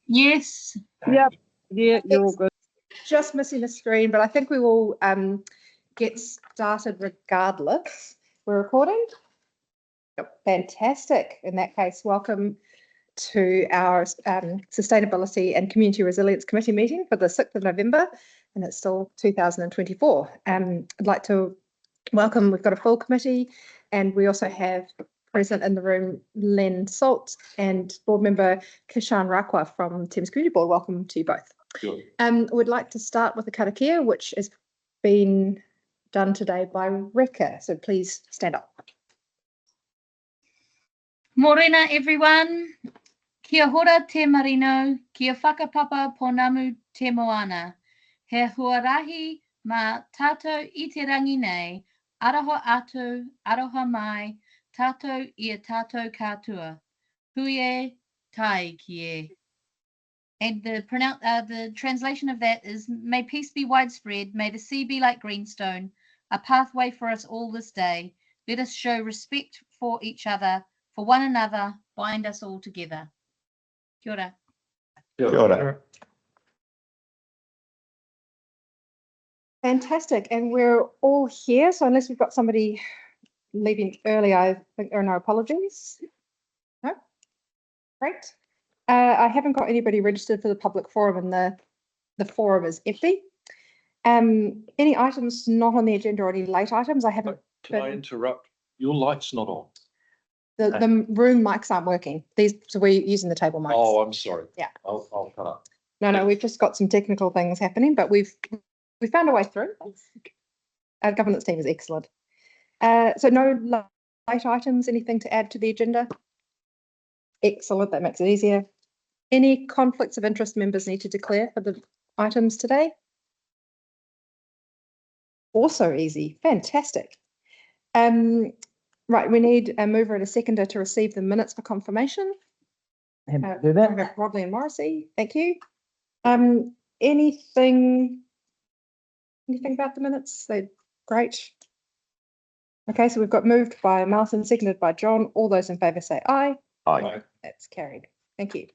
Yes. Yep. Yeah, you're all good. Just missing the screen, but I think we will get started regardless. We're recording? Yep. Fantastic. In that case, welcome to our Sustainability and Community Resilience Committee meeting for the 6th of November, and it's still 2024. I'd like to welcome, we've got a full committee, and we also have present in the room Len Salt and board member Kishan Rakwa from Thames Community Board. Welcome to you both. Sure. We'd like to start with the karakia, which has been done today by Reka, so please stand up. Morena, everyone. Kia hora te marino, kia whakapapa ponamu te moana. He huarahi ma tātou I te rangi nei, aroha atu, aroha mai, tātou ia tātou kātua. Huie tai kie. And the translation of that is, may peace be widespread, may the sea be like greenstone, a pathway for us all this day. Let us show respect for each other, for one another, bind us all together. Kia ora. Kia ora. Fantastic, and we're all here, so unless we've got somebody leaving early, I think there are no apologies. No? Great. I haven't got anybody registered for the public forum, and the forum is empty. Any items not on the agenda or any late items? I haven't. Can I interrupt? Your light's not on. The room mics aren't working. So we're using the table mics. Oh, I'm sorry. Yeah. I'll cut up. No, we've just got some technical things happening, but we found a way through. Our governance team is excellent. So no late items, anything to add to the agenda? Excellent, that makes it easier. Any conflicts of interest members need to declare for the items today? Also easy, fantastic. Right, we need a mover and a seconder to receive the minutes for confirmation. Do that. Rodley and Morrissey, thank you. Anything about the minutes? They're great. Okay, so we've got moved by Martin, seconded by John. All those in favour say aye. Aye. That's carried. Thank you.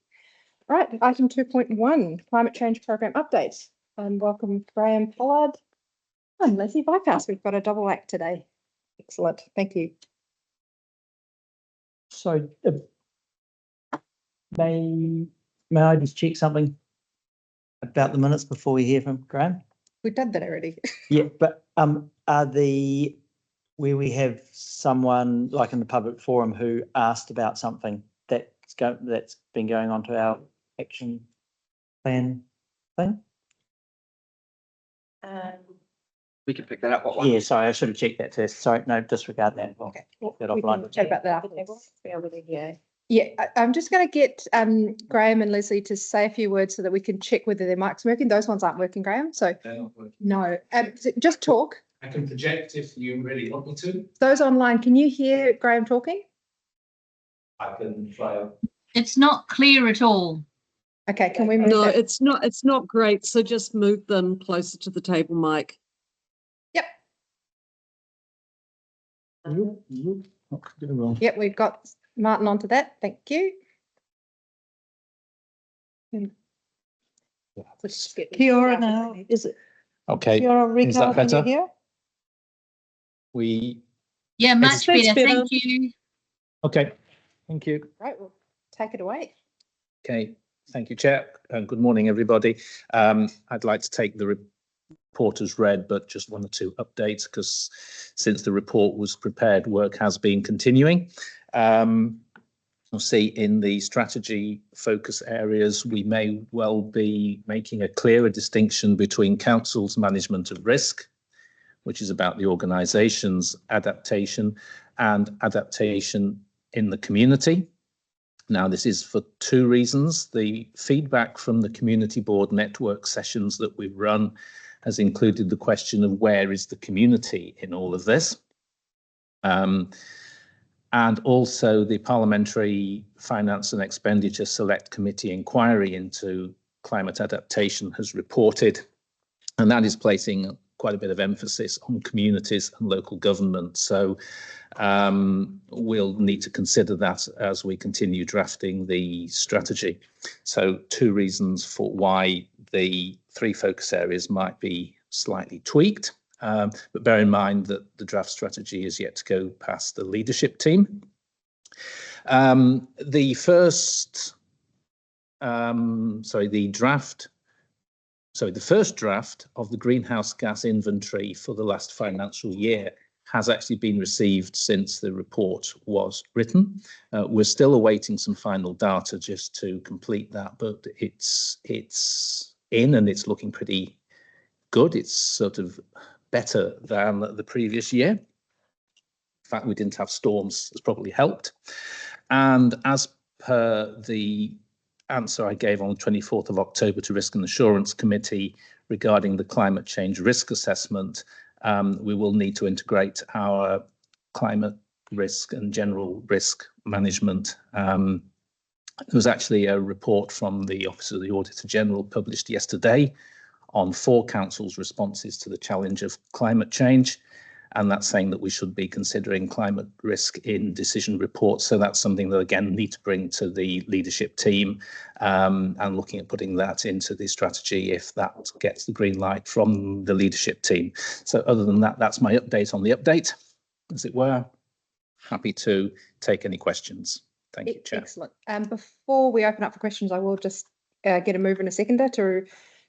All right, item 2.1, climate change program update. Welcome Graham Pollard and Leslie Bypass. We've got a double act today. Excellent, thank you. So may I just check something about the minutes before we hear from Graham? We've done that already. Yeah, but are where we have someone like in the public forum who asked about something that's been going on to our action plan thing? We can pick that up. Yeah, sorry, I should have checked that first. Sorry, no, disregard that. Okay, That we offline. can chat about that afterwards. Yeah, I'm just going to get Graham and Leslie to say a few words so that we can check whether their mic's working. Those ones aren't working, Graham. So They're not working. no, so just talk. I can project if you really want me to. Those online, can you hear Graham talking? I can try. It's not clear at all. Okay, can we move No, that? it's not great. So just move them closer to the table mic. Yep. Well. Yep, we've got Martin onto that. Thank you. Kia ora now. Is it? Okay. Kia ora, Is that Ricardo, better? can you hear? Yeah, much That's better. better. Thank you. Okay. Thank you. Right, we'll take it away. Okay. Thank you, Chair. Good morning, everybody. I'd like to take the report as read, but just one or two updates because since the report was prepared, work has been continuing. You'll see in the strategy focus areas, we may well be making a clearer distinction between council's management of risk, which is about the organisation's adaptation and adaptation in the community. Now, this is for two reasons. The feedback from the community board network sessions that we've run has included the question of where is the community in all of this? And also the Parliamentary Finance and Expenditure Select Committee inquiry into climate adaptation has reported, and that is placing quite a bit of emphasis on communities and local government. So we'll need to consider that as we continue drafting the strategy. So 2 reasons for why the 3 focus areas might be slightly tweaked. But bear in mind that the draft strategy is yet to go past the leadership team. The first draft of the greenhouse gas inventory for the last financial year has actually been received since the report was written. We're still awaiting some final data just to complete that, but it's in and it's looking pretty good. It's sort of better than the previous year. In fact, we didn't have storms, has probably helped. And as per the answer I gave on the 24th of October to Risk and Assurance Committee regarding the climate change risk assessment, we will need to integrate our climate risk and general risk management. There was actually a report from the Office of the Auditor General published yesterday on 4 councils' responses to the challenge of climate change. And that's saying that we should be considering climate risk in decision reports. So that's something that, again, need to bring to the leadership team and looking at putting that into the strategy if that gets the green light from the leadership team. So other than that, that's my update on the update, as it were. Happy to take any questions. Thank you, Chair. Excellent. Before we open up for questions, I will just get a mover and a seconder to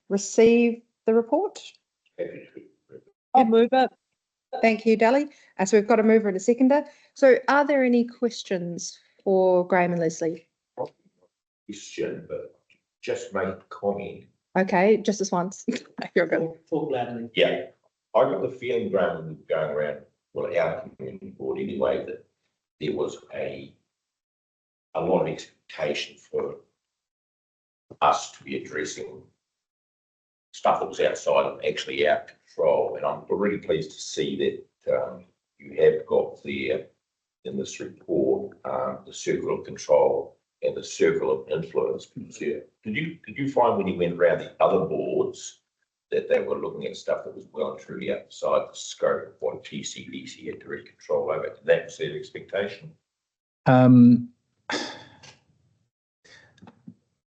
receive the report. I'll move it. Thank you, Dali. So we've got a mover and a seconder. So are there any questions for Graham and Leslie? Question, but just make a comment. Okay, just this once. You're good. Talk loudly. Yeah, I got the feeling, Graham, going around, well, our community board anyway, that there was a lot of expectation for us to be addressing stuff that was outside of actually our control. And I'm really pleased to see that you have got there in this report the circle of control and the circle of influence. Did you find when you went around the other boards that they were looking at stuff that was well and truly outside the scope of what TCDC had direct control over? Did that was their expectation?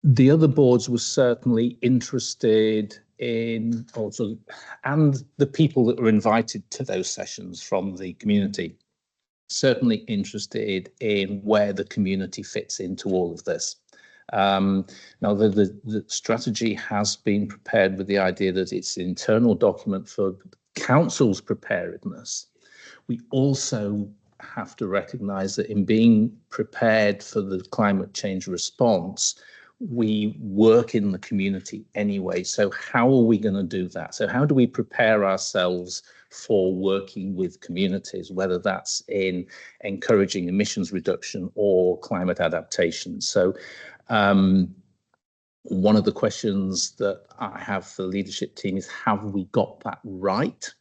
The other boards were certainly interested in also, and the people that were invited to those sessions from the community, certainly interested in where the community fits into all of this. Now, the strategy has been prepared with the idea that it's an internal document for council's preparedness. We also have to recognise that in being prepared for the climate change response, we work in the community anyway. So how are we going to do that? So how do we prepare ourselves for working with communities, whether that's in encouraging emissions reduction or climate adaptation? So one of the questions that I have for the leadership team is, have we got that right?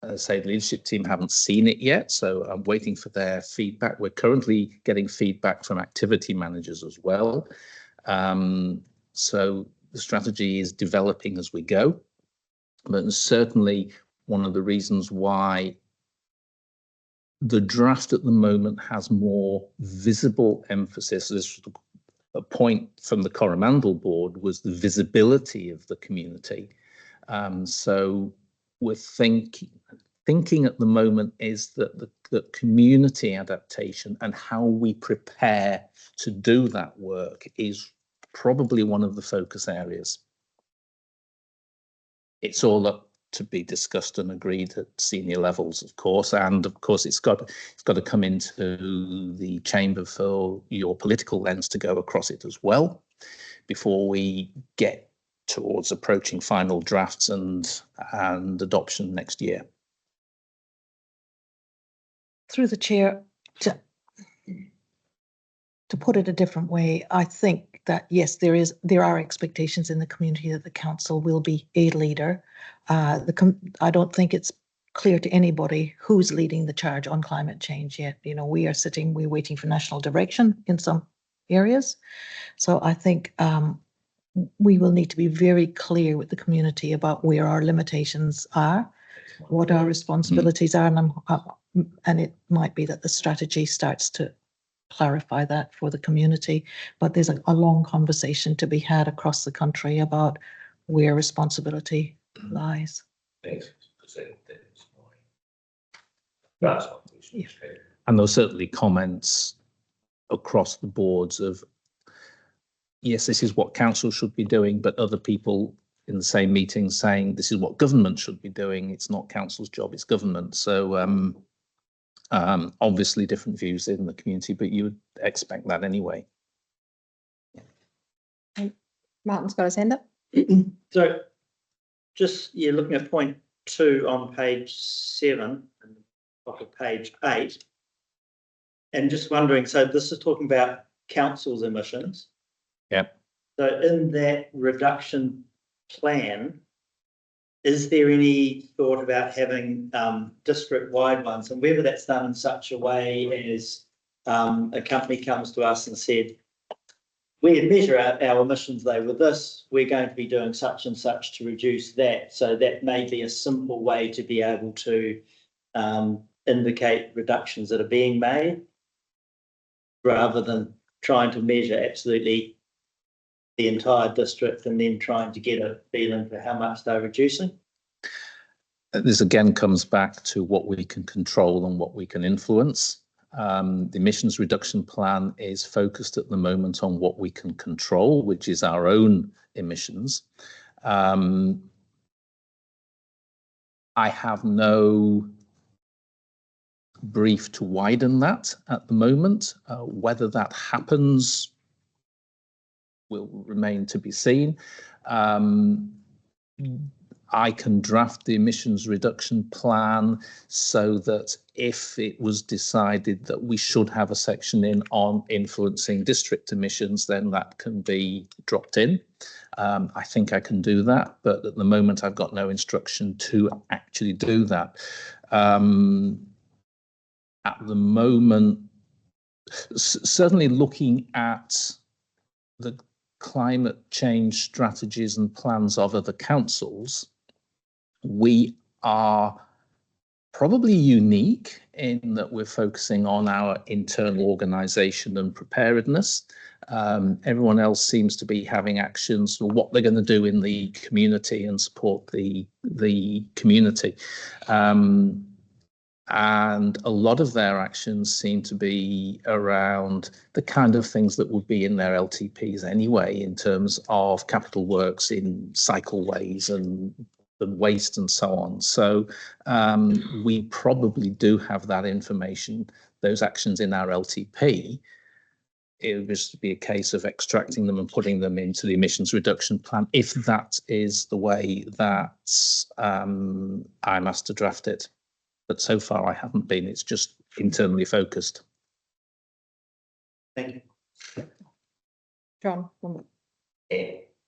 As I say, the leadership team haven't seen it yet, so I'm waiting for their feedback. We're currently getting feedback from activity managers as well. So the strategy is developing as we go. But certainly one of the reasons why the draft at the moment has more visible emphasis, this was a point from the Coromandel board, was the visibility of the community. So we're thinking at the moment is that the community adaptation and how we prepare to do that work is probably one of the focus areas. It's all up to be discussed and agreed at senior levels, of course, and of course it's got to come into the chamber for your political lens to go across it as well before we get towards approaching final drafts and adoption next year. Through the chair, to put it a different way, I think that yes, there are expectations in the community that the council will be a leader. I don't think it's clear to anybody who's leading the charge on climate change yet. You know, we're waiting for national direction in some areas. So I think we will need to be very clear with the community about where our limitations are, what our responsibilities are, and it might be that the strategy starts to clarify that for the community. But there's a long conversation to be had across the country about where responsibility lies. Thanks for saying that this morning. That's my question. Yeah. And there's certainly comments across the boards of, yes, this is what council should be doing, but other people in the same meeting saying this is what government should be doing. It's not council's job, it's government. So obviously different views in the community, but you would expect that anyway. Martin's got his hand up. So just, yeah, looking at point 2 on page 7, and top of page 8, and just wondering, so this is talking about council's emissions. Yep. So in that reduction plan, is there any thought about having district-wide ones, and whether that's done in such a way as a company comes to us and said, we measure our emissions, they were this, we're going to be doing such and such to reduce that. So that may be a simple way to be able to indicate reductions that are being made, rather than trying to measure absolutely the entire district and then trying to get a feeling for how much they're reducing. This again comes back to what we can control and what we can influence. The emissions reduction plan is focused at the moment on what we can control, which is our own emissions. I have no brief to widen that at the moment. Whether that happens will remain to be seen. I can draft the emissions reduction plan so that if it was decided that we should have a section in on influencing district emissions, then that can be dropped in. I think I can do that, but at the moment I've got no instruction to actually do that. At the moment, certainly looking at the climate change strategies and plans of other councils, we are probably unique in that we're focusing on our internal organisation and preparedness. Everyone else seems to be having actions for what they're going to do in the community and support the community. And a lot of their actions seem to be around the kind of things that would be in their LTPs anyway, in terms of capital works in cycleways and waste and so on. So we probably do have that information, those actions in our LTP. It would just be a case of extracting them and putting them into the emissions reduction plan, if that is the way that I'm asked to draft it. But so far I haven't been, it's just internally focused. Thank you. John. And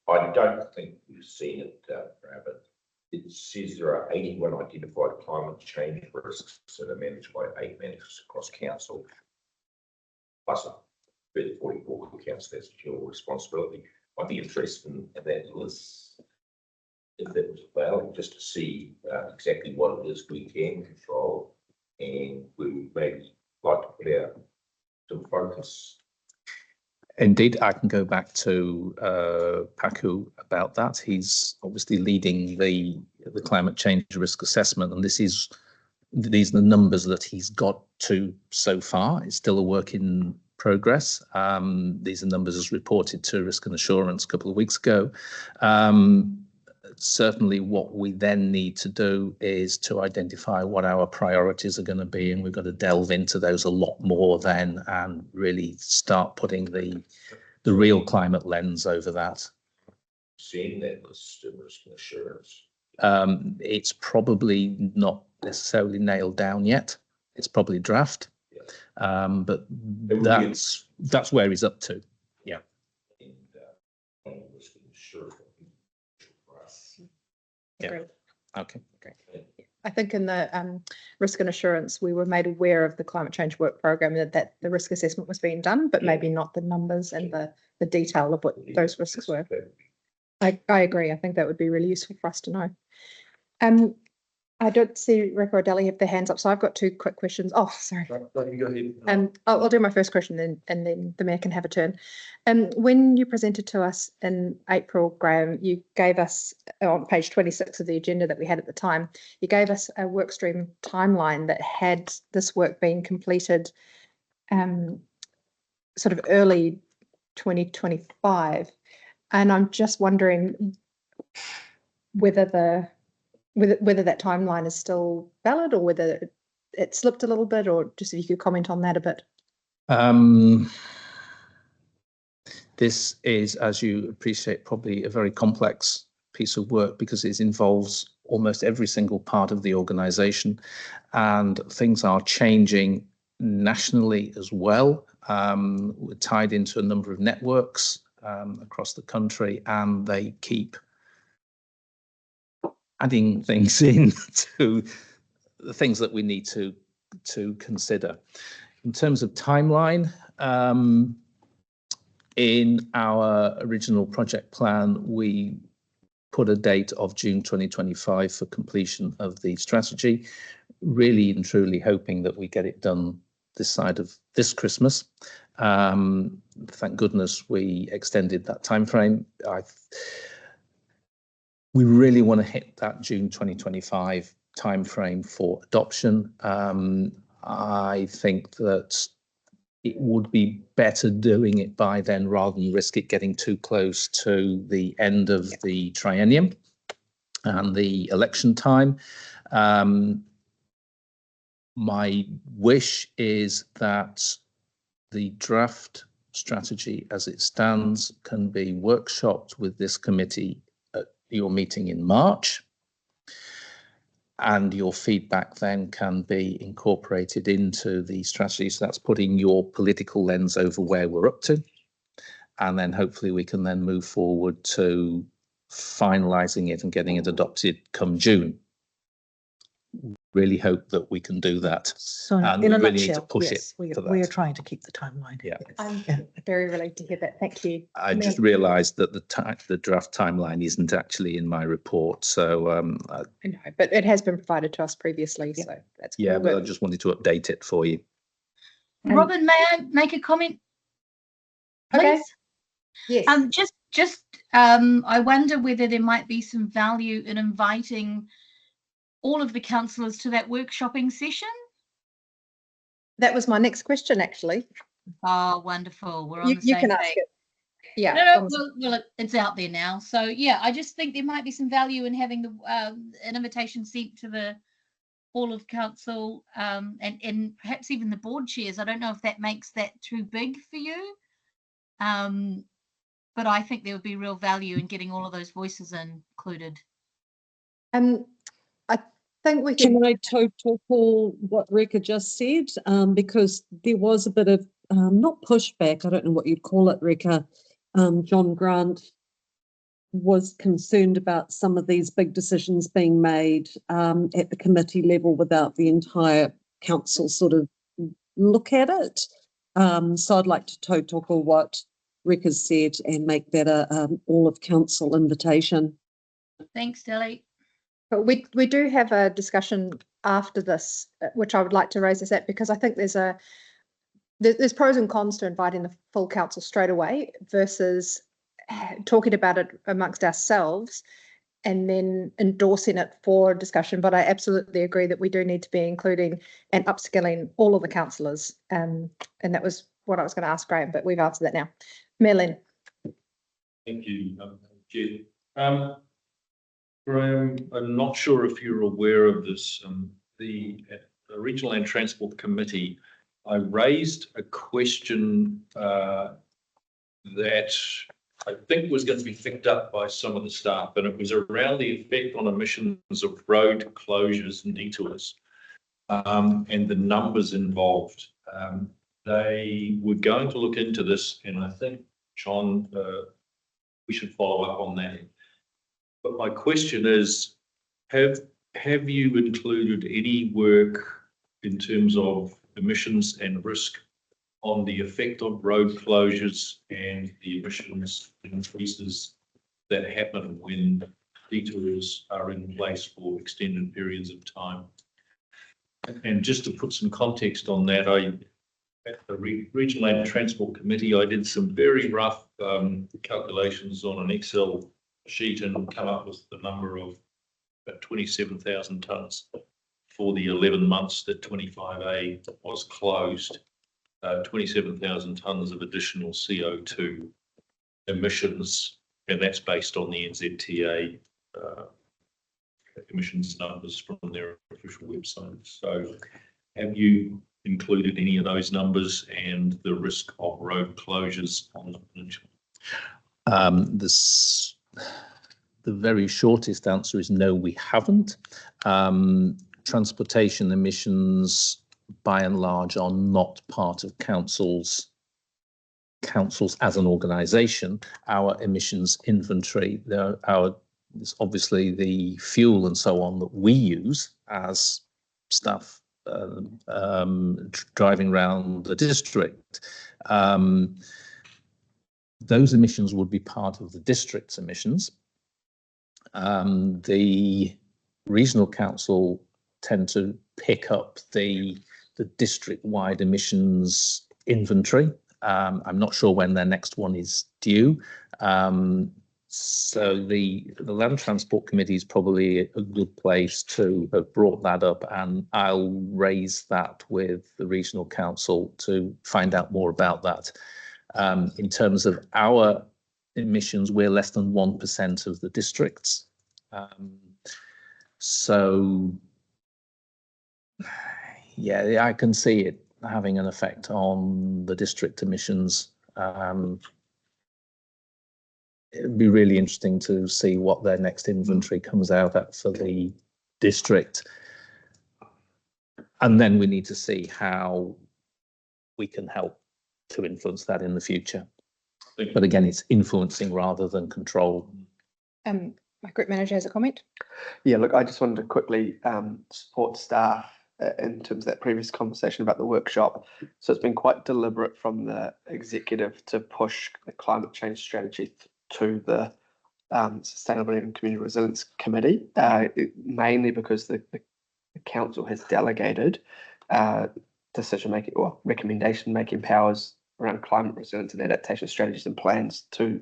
I don't think we've seen it, but it says there are 81 identified climate change risks that are managed by 8 managers across council, plus a further 44 accounts. That's your responsibility. I'd be interested in that list, if that was available, just to see exactly what it is we can control, and we would maybe like to put out some focus. Indeed, I can go back to Paku about that. He's obviously leading the climate change risk assessment, and these are the numbers that he's got to so far. It's still a work in progress. These are numbers as reported to Risk and Assurance a couple of weeks ago. Certainly what we then need to do is to identify what our priorities are going to be, and we've got to delve into those a lot more then and really start putting the real climate lens over that. Seeing that list of Risk and Assurance. It's probably not necessarily nailed down yet. It's probably draft, but that's where he's up to. Yeah. And Risk and Assurance. Yeah. Okay. I think in the risk and assurance, we were made aware of the climate change work program, that the risk assessment was being done, but maybe not the numbers and the detail of what those risks were. I agree. I think that would be really useful for us to know. I don't see Rick or Adele have their hands up, so I've got two quick questions. Oh, sorry. Let me go ahead. I'll do my first question and then the mayor can have a turn. When you presented to us in April, Graham, you gave us on page 26 of the agenda that we had at the time, you gave us a workstream timeline that had this work being completed sort of early 2025. And I'm just wondering whether that timeline is still valid or whether it slipped a little bit, or just if you could comment on that a bit. This is, as you appreciate, probably a very complex piece of work because it involves almost every single part of the organisation, and things are changing nationally as well. We're tied into a number of networks across the country, and they keep adding things in to the things that we need to consider. In terms of timeline, in our original project plan, we put a date of June 2025 for completion of the strategy, really and truly hoping that we get it done this side of this Christmas. Thank goodness we extended that timeframe. We really want to hit that June 2025 timeframe for adoption. I think that it would be better doing it by then rather than risk it getting too close to the end of the triennium and the election time. My wish is that the draft strategy as it stands can be workshopped with this committee at your meeting in March, and your feedback then can be incorporated into the strategy. So that's putting your political lens over where we're up to. And then hopefully we can then move forward to finalising it and getting it adopted come June. Really hope that we can do that. So And in we a really need to nutshell, push yes, it for we are that. trying to keep the timeline. Yeah. I'm Yeah. very relieved to hear that. Thank you. I just realised that the draft timeline isn't actually in my report. So I know, but it has been provided to us previously, Yeah. so that's yeah, cool. but I just wanted to update it for you. Robin, may I make a comment, Okay. please? Yes. I wonder whether there might be some value in inviting all of the councillors to that workshopping session. That was my next question, actually. Oh, wonderful. We're on the You same can ask page. it. Yeah. Well, it's out there now. So, yeah, I just think there might be some value in having an invitation sent to all of council and perhaps even the board chairs. I don't know if that makes that too big for you. But I think there would be real value in getting all of those voices included. I think we can. Can I total what Rika just said? Because there was a bit of not pushback, I don't know what you'd call it, Rika. John Grant was concerned about some of these big decisions being made at the committee level without the entire council sort of look at it. So I'd like to total what Rick has said and make that a all of council invitation. Thanks, Dilly. But we do have a discussion after this, which I would like to raise this at, because I think there's pros and cons to inviting the full council straight away versus talking about it amongst ourselves and then endorsing it for discussion. But I absolutely agree that we do need to be including and upskilling all of the councillors. And that was what I was going to ask Graham, but we've answered that now. Merlin. Thank you, Chair. Graham, I'm not sure if you're aware of this. The Regional Land Transport Committee, I raised a question that I think was going to be picked up by some of the staff, and it was around the effect on emissions of road closures and detours and the numbers involved. They were going to look into this, and I think, John, we should follow up on that. But my question is, have you included any work in terms of emissions and risk on the effect of road closures and the emissions increases that happen when detours are in place for extended periods of time. And just to put some context on that, at the Regional Land Transport Committee, I did some very rough calculations on an Excel sheet and come up with the number of about 27,000 tonnes for the 11 months that 25A was closed. 27,000 tonnes of additional CO2 emissions, and that's based on the NZTA emissions numbers from their official website. So have you included any of those numbers and the risk of road closures on the peninsula? The very shortest answer is no, we haven't. Transportation emissions, by and large, are not part of councils as an organisation. Our emissions inventory, there's obviously the fuel and so on that we use as staff driving around the district. Those emissions would be part of the district's emissions. The regional council tend to pick up the district-wide emissions inventory. I'm not sure when their next one is due. So the Land Transport Committee is probably a good place to have brought that up, and I'll raise that with the regional council to find out more about that. In terms of our emissions, we're less than 1% of the districts. So yeah, I can see it having an effect on the district emissions. It'd be really interesting to see what their next inventory comes out at for the district. And then we need to see how we can help to influence that in the future. But again, it's influencing rather than control. My group manager has a comment. Yeah, look, I just wanted to quickly support staff in terms of that previous conversation about the workshop. So it's been quite deliberate from the executive to push the climate change strategy to the Sustainability and Community Resilience Committee, mainly because the council has delegated decision-making or recommendation-making powers around climate resilience and adaptation strategies and plans to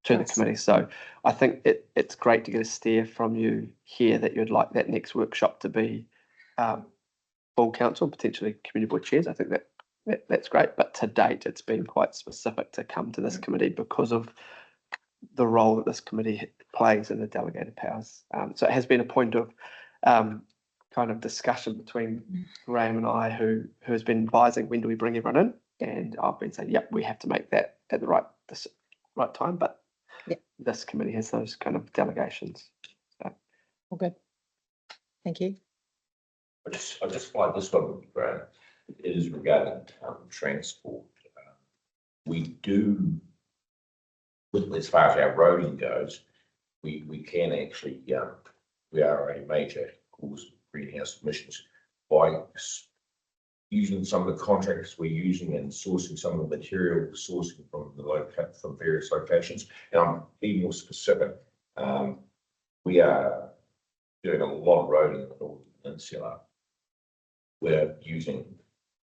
the committee. So I think it's great to get a steer from you here that you'd like that next workshop to be full council, potentially community board chairs. I think that's great. But to date, it's been quite specific to come to this committee because of the role that this committee plays in the delegated powers. So it has been a point of kind of discussion between Graham and I, who has been advising when do we bring everyone in, and I've been saying, yep, we have to make that at the right time. But this committee has those kind of delegations. So. All good. Thank you. I just find this one, Graham, is regarding transport. We do, as far as our roading goes, we can actually, we are a major cause of greenhouse emissions by using some of the contractors we're using and sourcing some of the material we're sourcing from various locations. And I'm being more specific. We are doing a lot of roading in the Northern Peninsula. We're using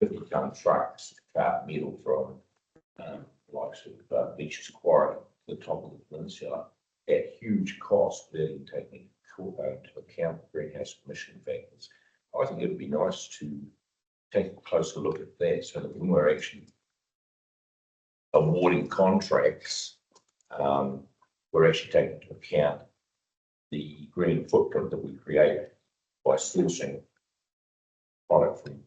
50-ton trucks to cart metal from likes of Beach's Quarry to the top of the peninsula at huge cost, really taking into account greenhouse emission factors. I think it would be nice to take a closer look at that so that when we're actually awarding contracts, we're actually taking into account the green footprint that we create by sourcing product from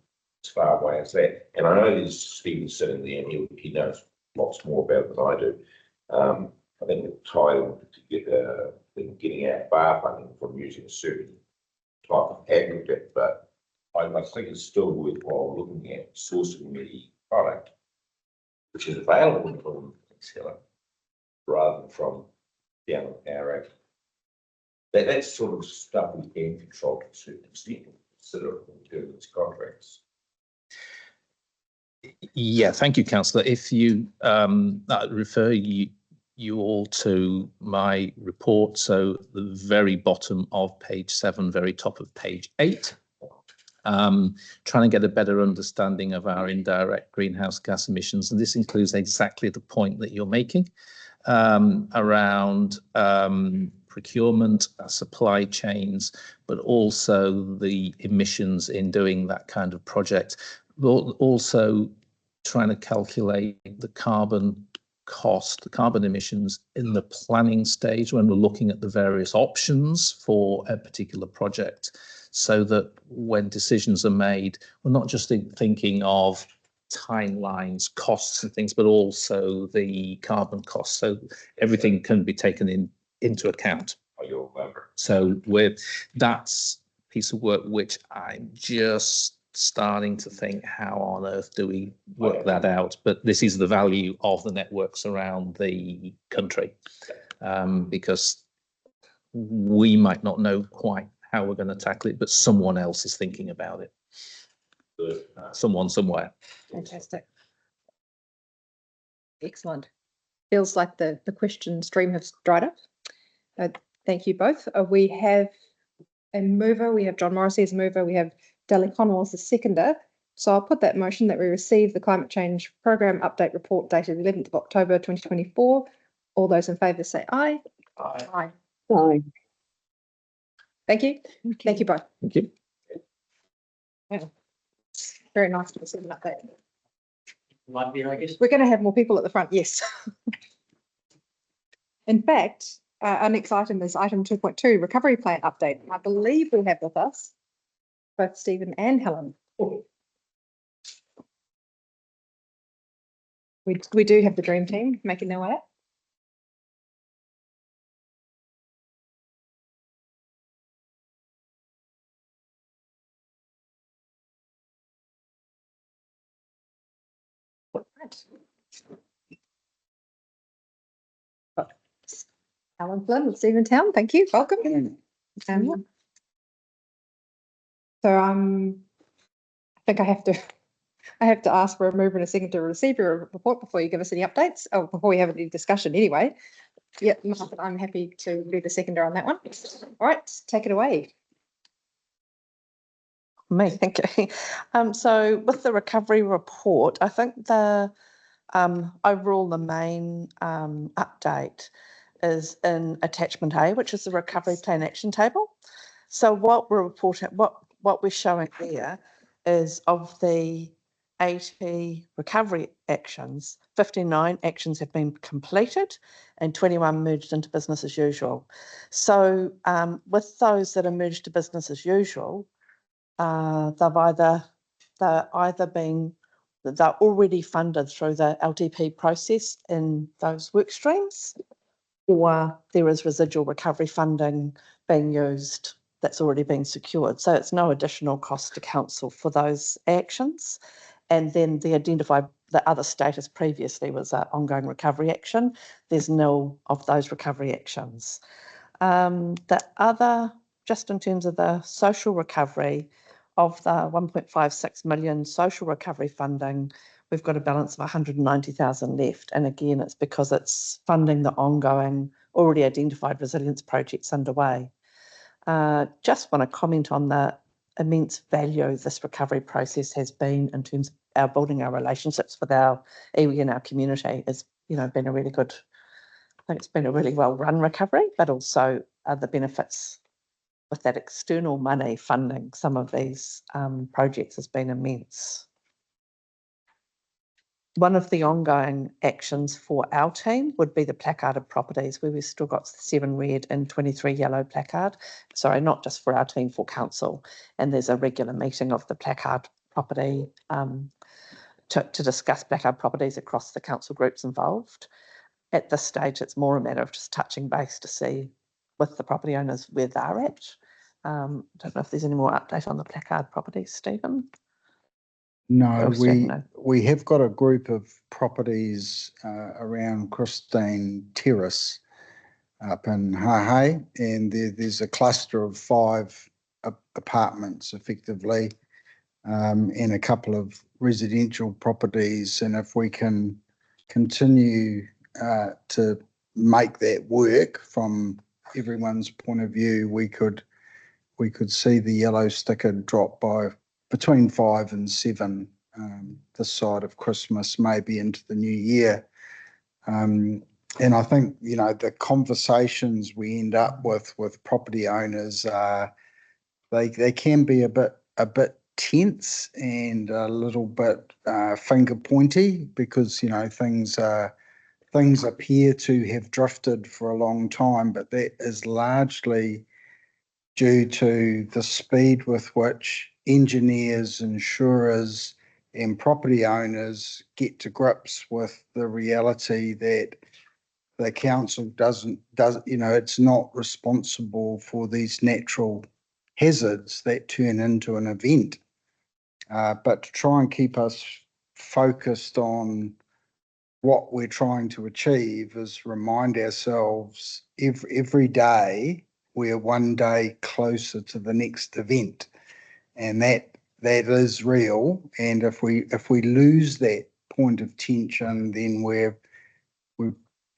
as far away as that. And I know there's Stephen sitting there and he knows lots more about it than I do. I think we're tied to get getting out bar funding from using a certain type of aggregate, but I think it's still worthwhile looking at sourcing the product which is available in the peninsula rather than from down our area. That's sort of stuff we can control to a certain extent, consider when doing these contracts. Yeah, thank you, Councillor. If you refer you you all to my report. So the very bottom of page 7, very top of page 8. Trying to get a better understanding of our indirect greenhouse gas emissions. And this includes exactly the point that you're making around procurement, supply chains, but also the emissions in doing that kind of project. Also trying to calculate the carbon cost, the carbon emissions in the planning stage when we're looking at the various options for a particular project, so that when decisions are made, we're not just thinking of timelines, costs and things, but also the carbon costs. So everything can be taken into account. So that's a piece of work which I'm just starting to think, how on earth do we work that out? But this is the value of the networks around the country, because we might not know quite how we're going to tackle it, but someone else is thinking about it. Someone somewhere. Fantastic. Excellent. Feels like the question stream has dried up. Thank you both. We have a mover. We have John Morrissey as a mover. We have Dally Connell as the seconder. So I'll put that motion that we receive the Climate Change Programme Update Report dated 11th of October 2024. All those in favour say aye. Aye. Aye. Aye. Thank you. Thank you both. Thank you. Yeah. Very nice to receive an update. Might be, I guess. We're going to have more people at the front, yes. In fact, our next item is item 2.2, recovery plan update. I believe we have with us both Stephen and Helen. We do have the dream team making their way up. Right. Alan Flynn with Stephen Town, thank you, welcome. So I think I have to ask for a mover and a second to receive your report before you give us any updates, or before we have any discussion anyway. Yeah, I'm happy to be the seconder on that one. All right, take it away. Me, thank you. So with the recovery report, I think the overall the main update is in attachment A, which is the recovery plan action table. So what we're reporting, what we're showing there is of the 80 recovery actions, 59 actions have been completed and 21 merged into business as usual. So with those that are merged to business as usual, they're already funded through the LTP process in those work streams, or there is residual recovery funding being used that's already been secured. So it's no additional cost to council for those actions. And then the other status previously was an ongoing recovery action. There's nil of those recovery actions. The other, just in terms of the social recovery, of the 1.56 million social recovery funding, we've got a balance of 190,000 left. And again, it's because it's funding the ongoing, already identified resilience projects underway. Just want to comment on the immense value this recovery process has been in terms of our building our relationships with our iwi and our community. It's been a really good, I think it's been a really well run recovery, but also the benefits with that external money funding some of these projects has been immense. One of the ongoing actions for our team would be the placarded properties, where we've still got 7 red and 23 yellow placard. Sorry, not just for our team, for council. And there's a regular meeting of the placard property to discuss placard properties across the council groups involved. At this stage, it's more a matter of just touching base to see with the property owners where they're at. Don't know if there's any more update on the placard properties, Stephen. No, we have got a group of properties around Christine Terrace up in Hahei, and there's a cluster of 5 apartments effectively, and a couple of residential properties. And if we can continue to make that work from everyone's point of view, we could see the yellow sticker drop by between 5 and 7 this side of Christmas, maybe into the new year. And I think, you know, the conversations we end up with property owners, they can be a bit tense and a little bit finger pointy, because, you know, things appear to have drifted for a long time, but that is largely due to the speed with which engineers, insurers, and property owners get to grips with the reality that the council it's not responsible for these natural hazards that turn into an event. But to try and keep us focused on what we're trying to achieve is remind ourselves every day we're one day closer to the next event, and that is real. And if we lose that point of tension, then we're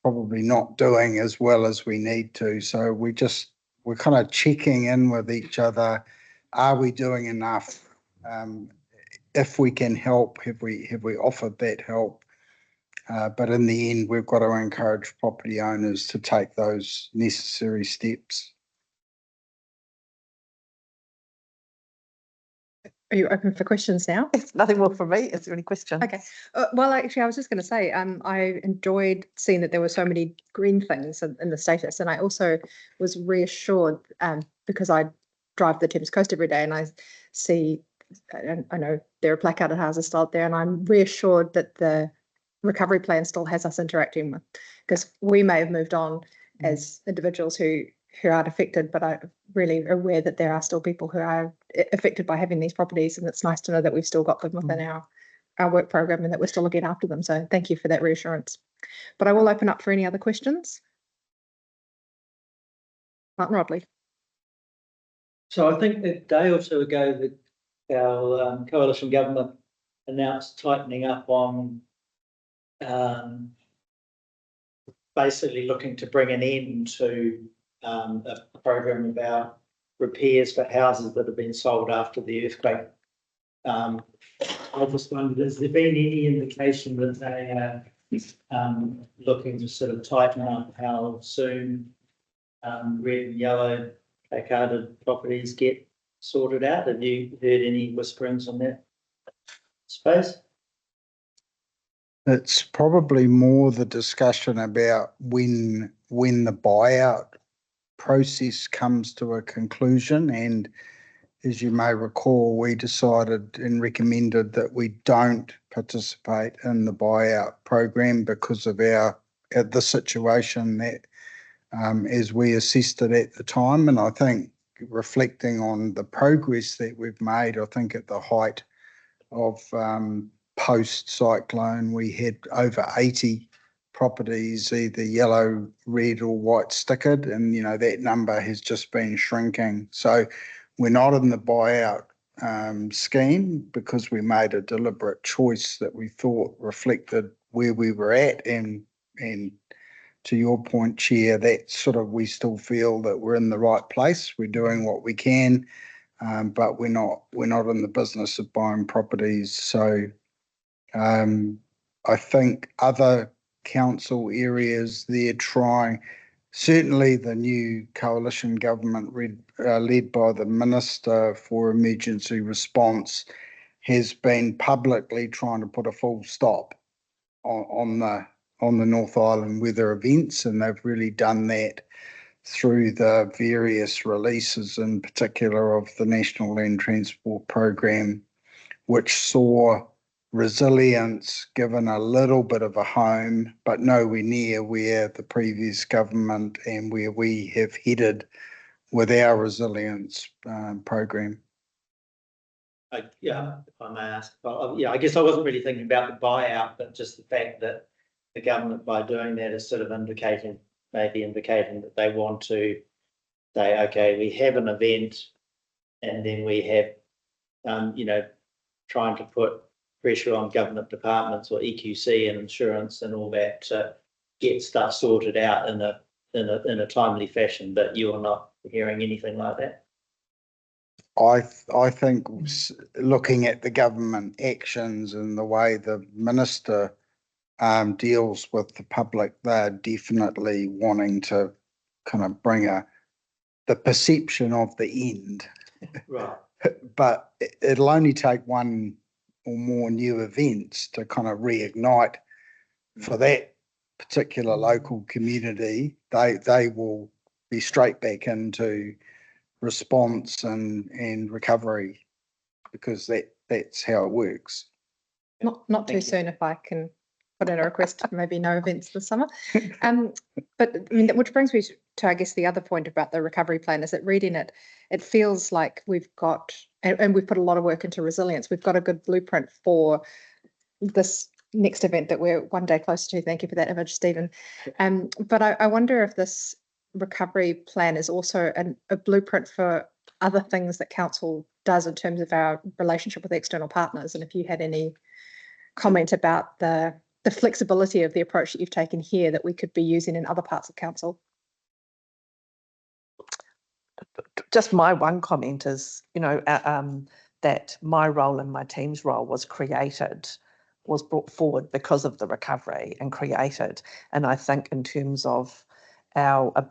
probably not doing as well as we need to. So we're kind of checking in with each other. Are we doing enough? If we can help, have we offered that help? But in the end, we've got to encourage property owners to take those necessary steps. Are you open for questions now? It's nothing more from me. Is there any questions? Okay. Well, actually, I was just going to say, I enjoyed seeing that there were so many green things in the status, and I also was reassured because I drive the Thames Coast every day, and I see, I know there are placarded houses still out there, and I'm reassured that the recovery plan still has us interacting with, because we may have moved on as individuals who aren't affected, but I'm really aware that there are still people who are affected by having these properties, and it's nice to know that we've still got them within our work program and that we're still looking after them. So thank you for that reassurance. But I will open up for any other questions. Martin Rodley. So I think a day or two ago that our coalition government announced tightening up on basically looking to bring an end to a program about repairs for houses that have been sold after the earthquake. I just wondered, has there been any indication that they are looking to sort of tighten up how soon red and yellow placarded properties get sorted out? Have you heard any whisperings on that space? It's probably more the discussion about when the buyout process comes to a conclusion. And as you may recall, we decided and recommended that we don't participate in the buyout program because of the situation that as we assessed it at the time. And I think reflecting on the progress that we've made, I think at the height of post-cyclone, we had over 80 properties either yellow, red or white stickered, and, you know, that number has just been shrinking. So we're not in the buyout scheme because we made a deliberate choice that we thought reflected where we were at. And to your point, Chair, that sort of, we still feel that we're in the right place. We're doing what we can, but we're not in the business of buying properties. So I think other council areas, they're trying, certainly the new coalition government led by the Minister for Emergency Response has been publicly trying to put a full stop on the North Island weather events, and they've really done that through the various releases, in particular of the National Land Transport Program, which saw resilience given a little bit of a home, but nowhere near where the previous government and where we have headed with our resilience program. Yeah, if I may ask, yeah, I guess I wasn't really thinking about the buyout, but just the fact that the government, by doing that, is sort of indicating that they want to say, okay, we have an event, and then we have, trying to put pressure on government departments or EQC and insurance and all that to get stuff sorted out in a timely fashion, but you are not hearing anything like that? I think looking at the government actions and the way the minister deals with the public, they're definitely wanting to kind of bring the perception of the end. Right. But it'll only take one or more new events to kind of reignite for that particular local community. They will be straight back into response and recovery, because that's how it works. Not too soon if I can put in a request, maybe no events this summer. But I mean, which brings me to, I guess, the other point about the recovery plan is that reading it, it feels like we've got, and we've put a lot of work into resilience, we've got a good blueprint for this next event that we're one day closer to. Thank you for that image, Stephen. But I wonder if this recovery plan is also a blueprint for other things that council does in terms of our relationship with external partners, and if you had any comment about the flexibility of the approach that you've taken here that we could be using in other parts of council. Just my one comment is, that my role and my team's role was brought forward because of the recovery and created. And I think in terms of our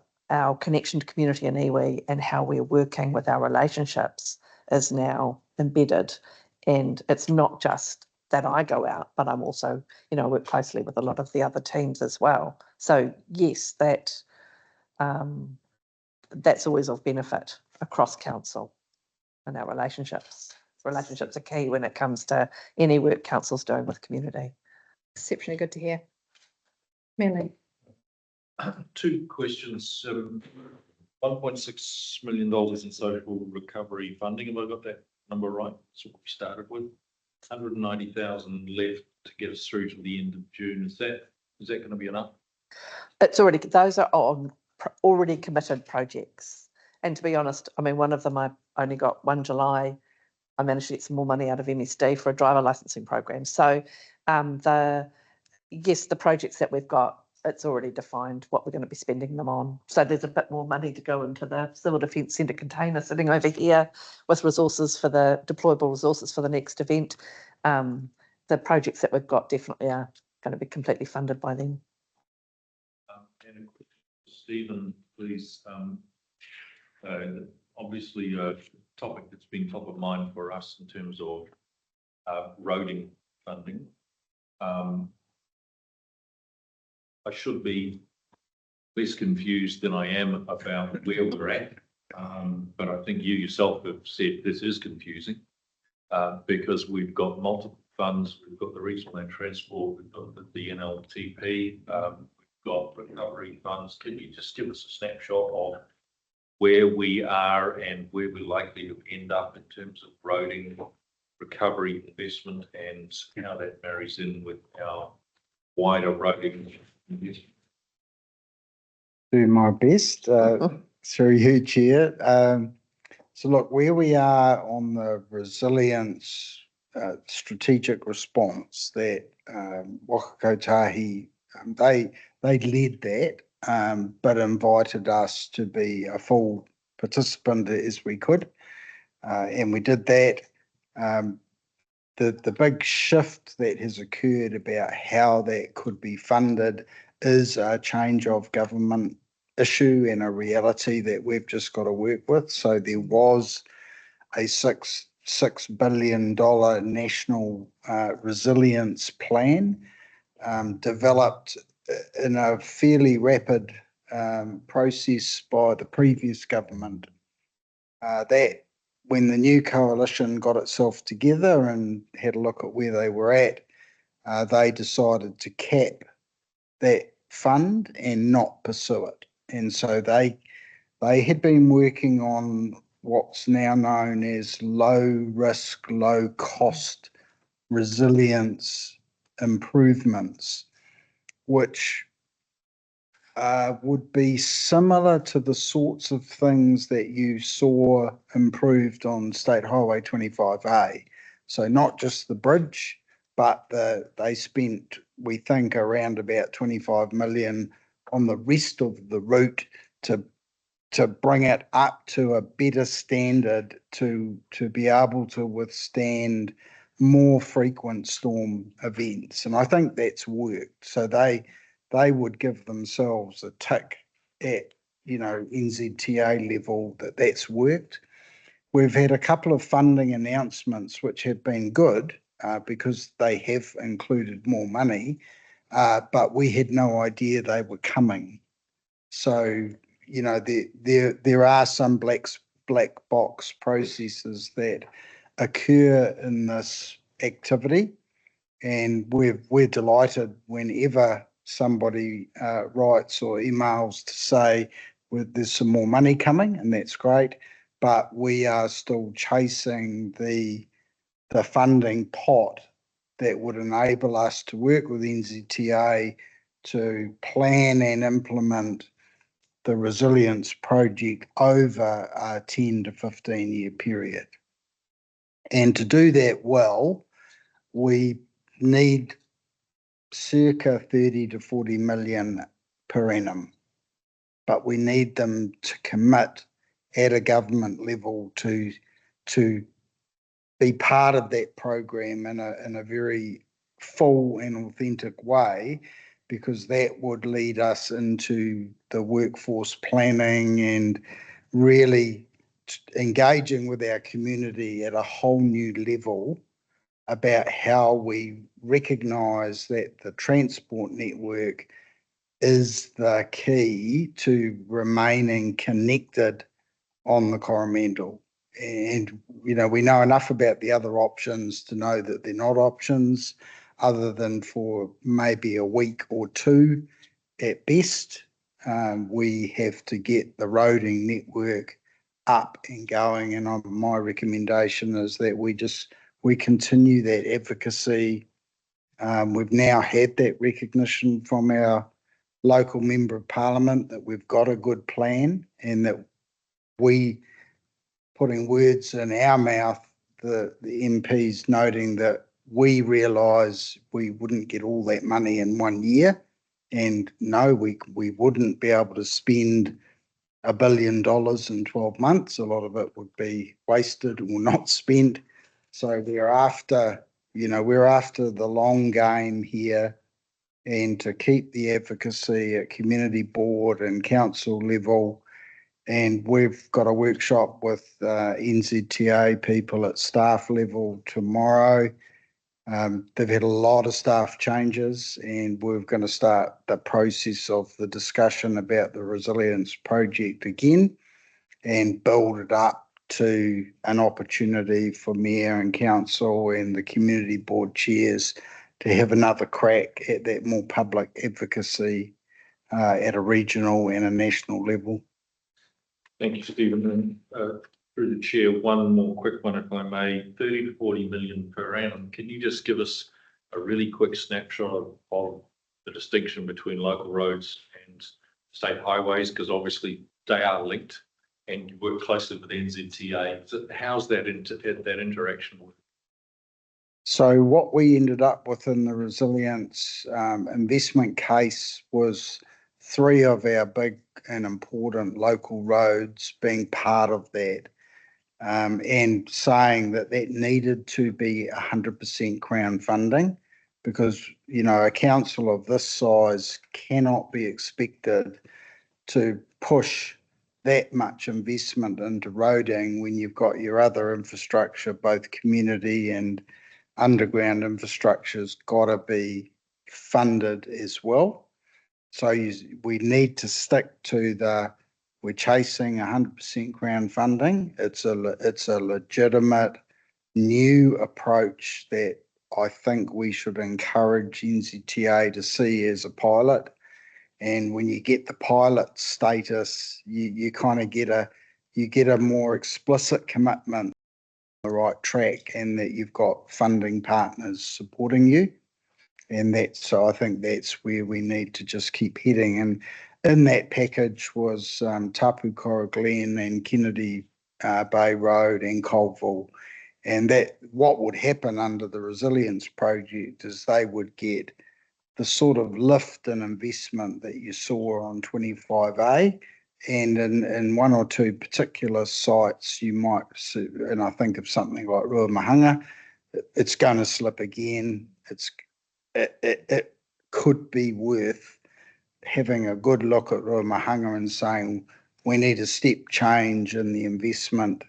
connection to community in iwi and how we're working with our relationships is now embedded. And it's not just that I go out, but I'm also, work closely with a lot of the other teams as well. So yes, that's always of benefit across council and our relationships. Relationships are key when it comes to any work council's doing with community. Exceptionally good to hear. Manly. Two questions. $1.6 million in social recovery funding. Have I got that number right? That's what we started with. 190,000 left to get us through to the end of June. Is that going to be enough? It's already, those are on already committed projects. And to be honest, I mean, one of them I only got 1 July. I managed to get some more money out of MSD for a driver licensing program. So the projects that we've got, it's already defined what we're going to be spending them on. So there's a bit more money to go into the Civil Defence Centre container sitting over here with resources for the deployable resources for the next event. The projects that we've got definitely are going to be completely funded by then. And Stephen, please, obviously a topic that's been top of mind for us in terms of roading funding. I should be less confused than I am about where we're at, but I think you yourself have said this is confusing because we've got multiple funds. We've got the regional land transport, we've got the NLTP, we've got recovery funds. Can you just give us a snapshot of where we are and where we're likely to end up in terms of roading, recovery, investment, and how that marries in with our wider roading? Do my best through you, Chair. So look, where we are on the resilience strategic response that Waka Kotahi, they led that, but invited us to be a full participant as we could, and we did that. The big shift that has occurred about how that could be funded is a change of government issue and a reality that we've just got to work with. So there was a $6 billion national resilience plan developed in a fairly rapid process by the previous government. That when the new coalition got itself together and had a look at where they were at, they decided to cap that fund and not pursue it. And so they had been working on what's now known as low risk, low cost resilience improvements, which would be similar to the sorts of things that you saw improved on State Highway 25A. So not just the bridge, but they spent we think around about 25 million on the rest of the route to bring it up to a better standard to be able to withstand more frequent storm events. And I think that's worked. So they would give themselves a tick at, NZTA level that's worked. We've had a couple of funding announcements which have been good because they have included more money, but we had no idea they were coming. So, there are some black box processes that occur in this activity, and we're delighted whenever somebody writes or emails to say there's some more money coming, and that's great. But we are still chasing the funding pot that would enable us to work with NZTA to plan and implement the resilience project over a 10 to 15 year period. And to do that well, we need circa 30 to 40 million per annum, but we need them to commit at a government level to be part of that program in a very full and authentic way, because that would lead us into the workforce planning and really engaging with our community at a whole new level about how we recognise that the transport network is the key to remaining connected on the Coromandel. And, we know enough about the other options to know that they're not options other than for maybe a week or two at best. We have to get the roading network up and going, and my recommendation is that we continue that advocacy. We've now had that recognition from our local member of parliament that we've got a good plan, and that we putting words in our mouth, the MPs noting that we realise we wouldn't get all that money in 1 year, and no, we wouldn't be able to spend $1 billion in 12 months. A lot of it would be wasted or not spent. So we're after the long game here, and to keep the advocacy at community board and council level. And we've got a workshop with NZTA people at staff level tomorrow. They've had a lot of staff changes, and we're going to start the process of the discussion about the resilience project again and build it up to an opportunity for mayor and council and the community board chairs to have another crack at that more public advocacy at a regional and a national level. Thank you, Stephen. And through the chair, one more quick one, if I may. 30 to 40 million per annum. Can you just give us a really quick snapshot of the distinction between local roads and state highways? Because obviously they are linked, and you work closely with NZTA. So how's that interaction with? So what we ended up with in the resilience investment case was 3 of our big and important local roads being part of that, and saying that needed to be 100% Crown funding, because, a council of this size cannot be expected to push that much investment into roading when you've got your other infrastructure, both community and underground infrastructure's got to be funded as well. So we need to stick to we're chasing 100% Crown funding. It's a legitimate new approach that I think we should encourage NZTA to see as a pilot. And when you get the pilot status, you kind of get a more explicit commitment on the right track, and that you've got funding partners supporting you. And so I think that's where we need to just keep heading. And in that package was Tapu Kora Glen and Kennedy Bay Road and Colville. And that what would happen under the resilience project is they would get the sort of lift in investment that you saw on 25A. And in one or two particular sites, you might see, and I think of something like Ruamahanga, it's going to slip again. It could be worth having a good look at Ruamahanga and saying we need a step change in the investment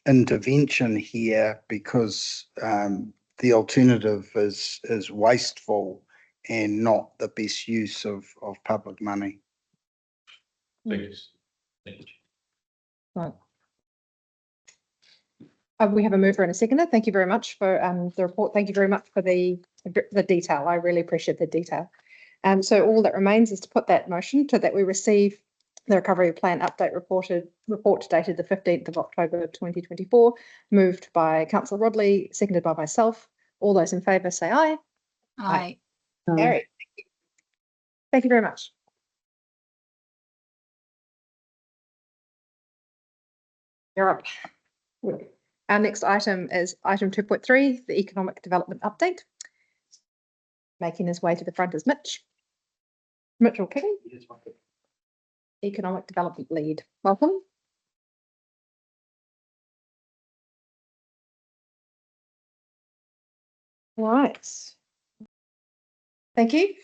intervention here, because the alternative is wasteful and not the best use of public money. Thanks. Thank you. Right. We have a mover and a seconder. Thank you very much for the report. Thank you very much for the detail. I really appreciate the detail. So all that remains is to put that motion to that we receive the recovery plan update report dated the 15th of October 2024, moved by Councillor Rodley, seconded by myself. All those in favour say aye. Aye. Carried. Thank you very much. You're up. Our next item is item 2.3, the economic development update. Making his way to the front is Mitchell King, economic development lead. Welcome. All right. Thank you.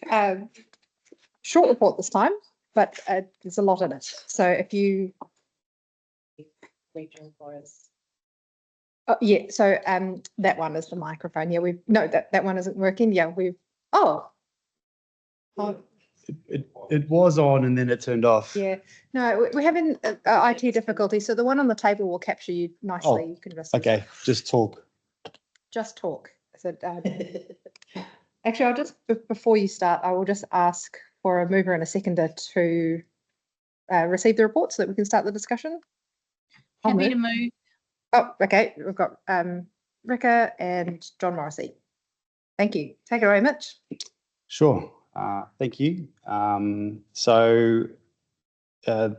Short report this time, but there's a lot in it. So if you regional forest. Oh yeah, so that one is the microphone. Yeah, that one isn't working. Yeah, It was on and then it turned off. Yeah, no, we're having IT difficulty. So the one on the table will capture you nicely. You can Okay, just talk. Just talk. So, actually, I'll just before you start, I will just ask for a mover and a seconder to receive the report so that we can start the discussion. Happy to move. Oh, okay. We've got Rika and John Morrissey. Thank you. Take it away, Mitch. Sure. Thank you. The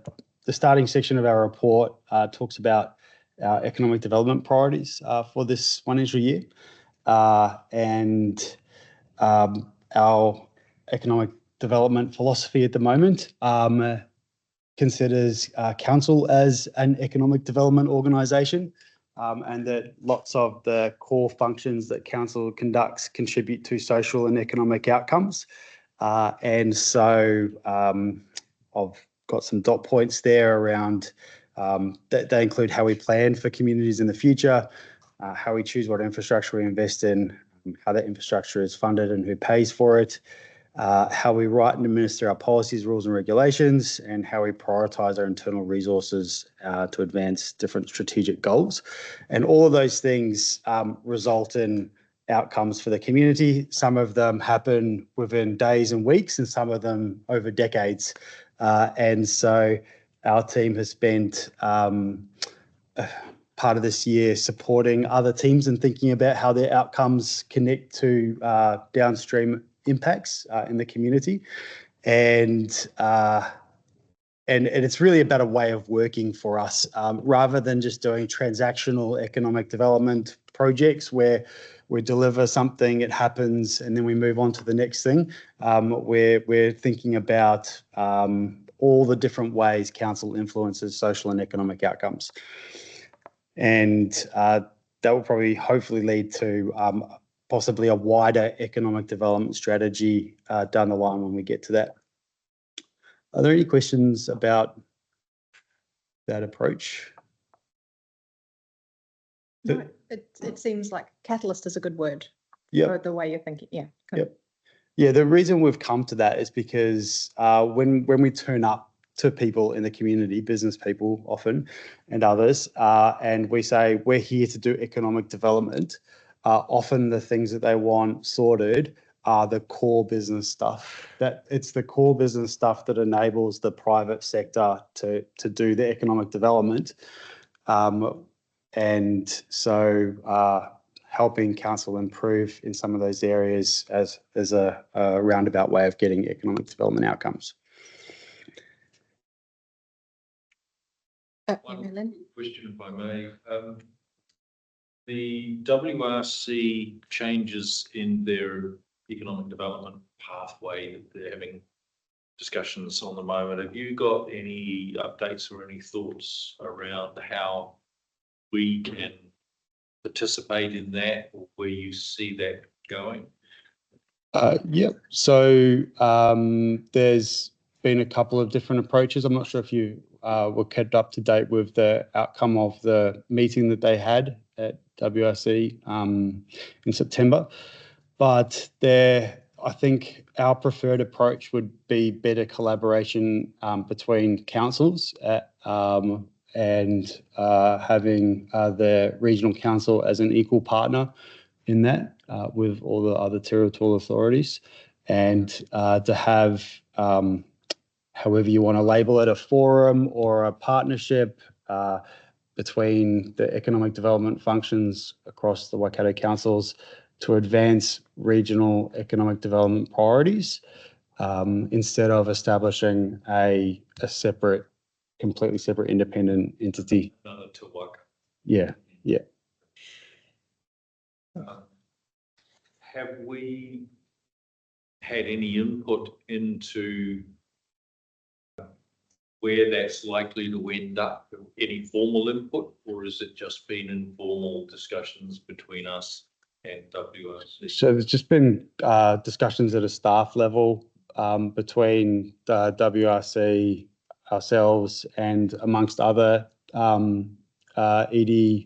starting section of our report talks about our economic development priorities for this financial year. And our economic development philosophy at the moment considers council as an economic development organisation, and that lots of the core functions that council conducts contribute to social and economic outcomes. And so I've got some dot points there around that they include how we plan for communities in the future, how we choose what infrastructure we invest in, how that infrastructure is funded and who pays for it, how we write and administer our policies, rules and regulations, and how we prioritise our internal resources to advance different strategic goals. And all of those things result in outcomes for the community. Some of them happen within days and weeks, and some of them over decades. And so our team has spent part of this year supporting other teams and thinking about how their outcomes connect to downstream impacts in the community. And it's really about a way of working for us, rather than just doing transactional economic development projects where we deliver something, it happens, and then we move on to the next thing. We're thinking about all the different ways council influences social and economic outcomes. And that will probably hopefully lead to possibly a wider economic development strategy down the line when we get to that. Are there any questions about that approach? No, it seems like catalyst is a good word. Yeah. For the way you're thinking. Yeah. Yep. Yeah, the reason we've come to that is because when we turn up to people in the community, business people often and others, and we say we're here to do economic development, often the things that they want sorted are the core business stuff. That it's the core business stuff that enables the private sector to do the economic development. And so helping council improve in some of those areas as a roundabout way of getting economic development outcomes. One question, if I may. The WRC changes in their economic development pathway that they're having discussions on the moment. Have you got any updates or any thoughts around how we can participate in that, or where you see that going? Yep. So there's been a couple of different approaches. I'm not sure if you were kept up to date with the outcome of the meeting that they had at WRC in September, but I think our preferred approach would be better collaboration between councils and having the regional council as an equal partner in that with all the other territorial authorities, and to have, however you want to label it, a forum or a partnership between the economic development functions across the Waikato councils to advance regional economic development priorities instead of establishing a separate, completely separate independent entity. Another Te Waka. Yeah, yeah. Have we had any input into where that's likely to end up? Any formal input, or has it just been informal discussions between us and WRC? So there's just been discussions at a staff level between the WRC, ourselves, and amongst other ED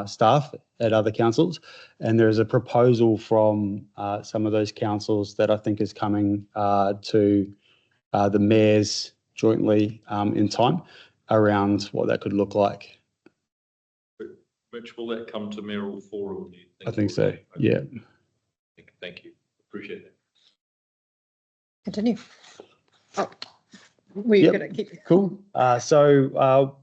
staff at other councils. And there is a proposal from some of those councils that I think is coming to the mayors jointly in time around what that could look like. Which will that come to mayoral forum, do you think? I think so, yeah. Thank you. Appreciate that. Continue. Oh, were you going to keep? Cool. So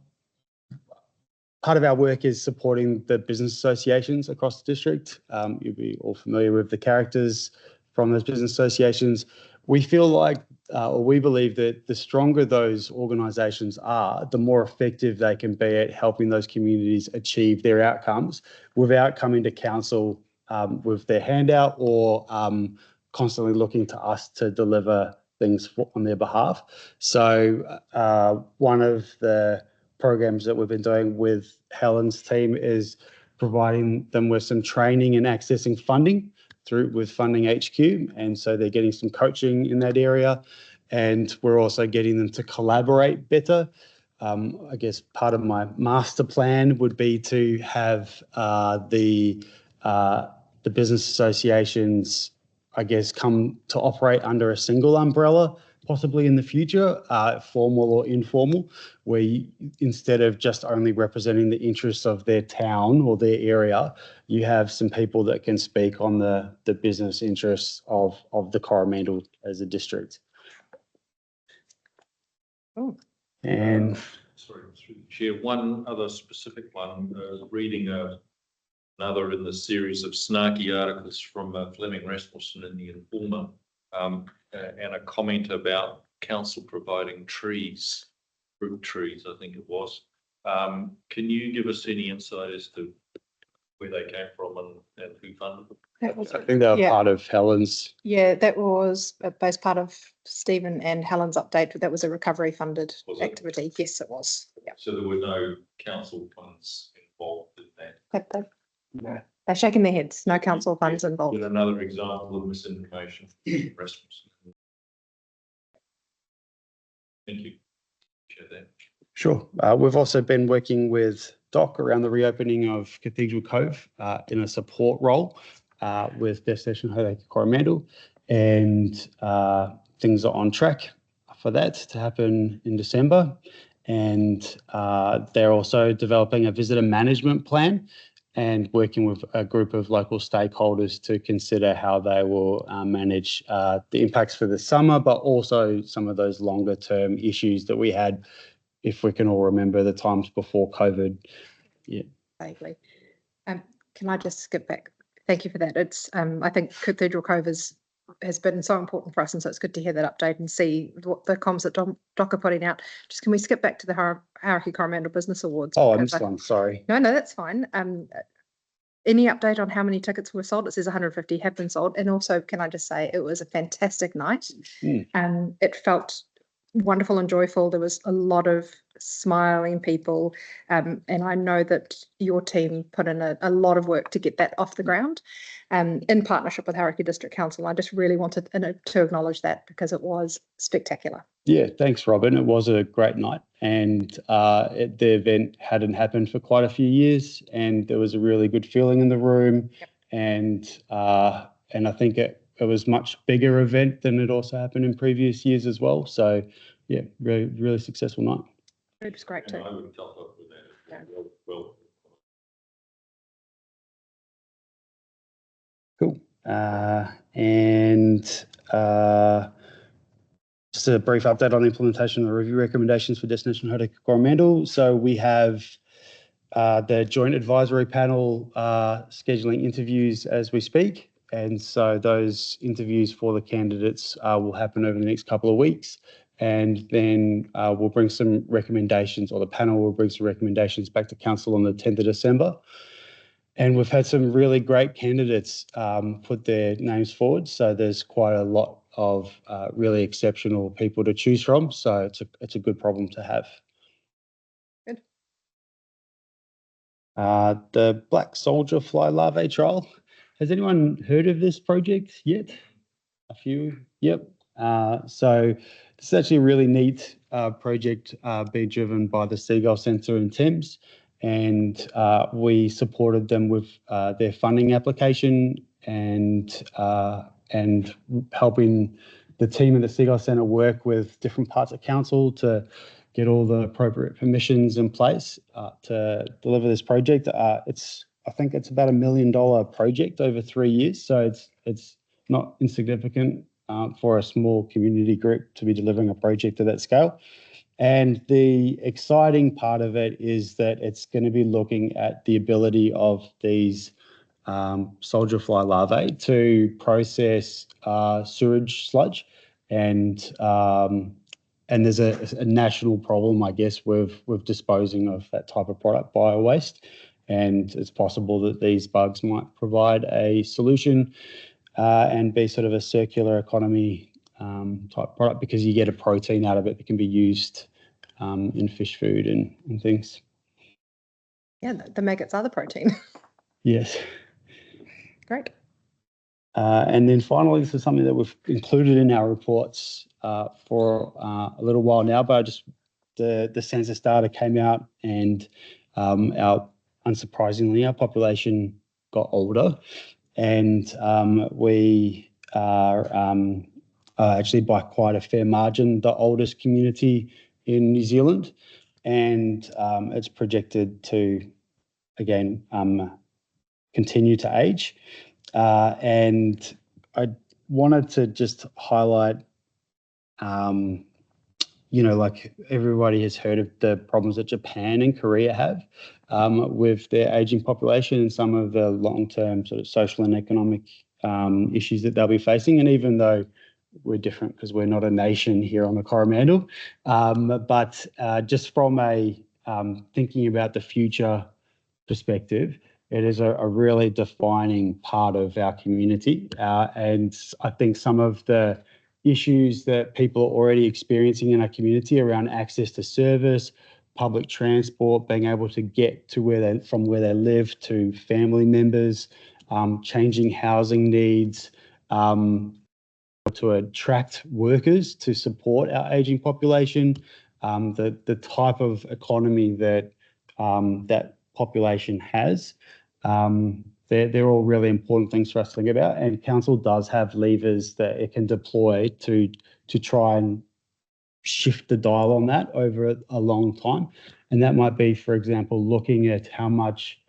part of our work is supporting the business associations across the district. You'll be all familiar with the characters from those business associations. We feel like, or we believe that the stronger those organisations are, the more effective they can be at helping those communities achieve their outcomes without coming to council with their handout or constantly looking to us to deliver things on their behalf. So one of the programs that we've been doing with Helen's team is providing them with some training and accessing funding with Funding HQ. And so they're getting some coaching in that area. And we're also getting them to collaborate better. I guess part of my master plan would be to have the business associations, I guess, come to operate under a single umbrella, possibly in the future, formal or informal, where instead of just only representing the interests of their town or their area, you have some people that can speak on the business interests of the Coromandel as a district. Oh. And sorry, through the chair, one other specific one, reading another in the series of snarky articles from Fleming Rasmussen in the Informer, and a comment about council providing trees, fruit trees, I think it was. Can you give us any insight as to where they came from and who funded them? That was, I think they were part of Helen's. Yeah, that was as part of Stephen and Helen's update. That was a recovery funded activity. Yes, it was. Yeah. So there were no council funds involved in that? No. They're shaking their heads. No council funds involved. With another example of misinformation. Rasmussen. Thank you. Share that. Sure. We've also been working with DOC around the reopening of Cathedral Cove in a support role with Destination Hauraki Coromandel, and things are on track for that to happen in December. And they're also developing a visitor management plan and working with a group of local stakeholders to consider how they will manage the impacts for the summer, but also some of those longer term issues that we had, if we can all remember the times before COVID. Yeah. Vaguely. Can I just skip back? Thank you for that. It's I think Cathedral Cove has been so important for us, and so it's good to hear that update and see what the comms that Doc are putting out. Just can we skip back to the Hauraki Coromandel Business Awards? Oh, I missed one, sorry. No, that's fine. any update on how many tickets were sold? It says 150 have been sold. And also, can I just say, it was a fantastic night. And it felt wonderful and joyful. There was a lot of smiling people. And I know that your team put in a lot of work to get that off the ground in partnership with Hauraki District Council. I just really wanted to acknowledge that because it was spectacular. Yeah, thanks, Robin. It was a great night, and the event hadn't happened for quite a few years, and there was a really good feeling in the room. Yep. And I think it was much bigger event than it also happened in previous years as well. So yeah, really successful night. It was great too. I would top up with that. Well, Cool. Just a brief update on the implementation of the review recommendations for Destination Hauraki Coromandel. So we have the joint advisory panel scheduling interviews as we speak. And so those interviews for the candidates will happen over the next couple of weeks. And then we'll bring some recommendations, or the panel will bring some recommendations back to council on the 10th of December. And we've had some really great candidates put their names forward. So there's quite a lot of really exceptional people to choose from. So it's a good problem to have. Good. The black soldier fly larvae trial. Has anyone heard of this project yet? A few? Yep. So this is actually a really neat project being driven by the Seagull Centre in Thames. And we supported them with their funding application and helping the team at the Seagull Centre work with different parts of council to get all the appropriate permissions in place to deliver this project. I think it's about $1 million project over 3 years, so it's not insignificant for a small community group to be delivering a project of that scale. And the exciting part of it is that it's going to be looking at the ability of these soldier fly larvae to process sewage sludge, and there's a national problem, I guess, with disposing of that type of product, bio-waste, and it's possible that these bugs might provide a solution and be sort of a circular economy type product, because you get a protein out of it that can be used in fish food and things. Yeah, the maggots are the protein. Yes. Great. And then finally, this is something that we've included in our reports for a little while now, but the census data came out, and unsurprisingly, our population got older, and we are actually by quite a fair margin the oldest community in New Zealand, and it's projected to again continue to age. And I wanted to just highlight, like everybody has heard of the problems that Japan and Korea have with their aging population and some of the long-term sort of social and economic issues that they'll be facing. And even though we're different because we're not a nation here on the Coromandel, but just from a thinking about the future perspective, it is a really defining part of our community. And I think some of the issues that people are already experiencing in our community around access to service, public transport, being able to get to from where they live to family members, changing housing needs, to attract workers to support our aging population, the type of economy that that population has. They're all really important things for us to think about, and council does have levers that it can deploy to try and shift the dial on that over a long time. And that might be, for example, looking at how much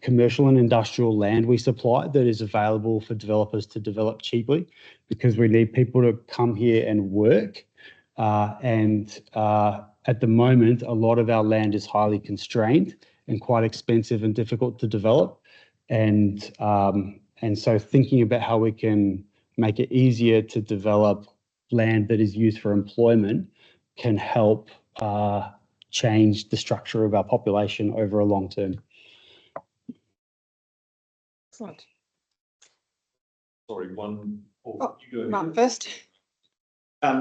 commercial and industrial land we supply that is available for developers to develop cheaply, because we need people to come here and work. At the moment, a lot of our land is highly constrained and quite expensive and difficult to develop. And so thinking about how we can make it easier to develop land that is used for employment can help change the structure of our population over a long term. Excellent. Sorry, one. Oh, You go ahead. Martin first.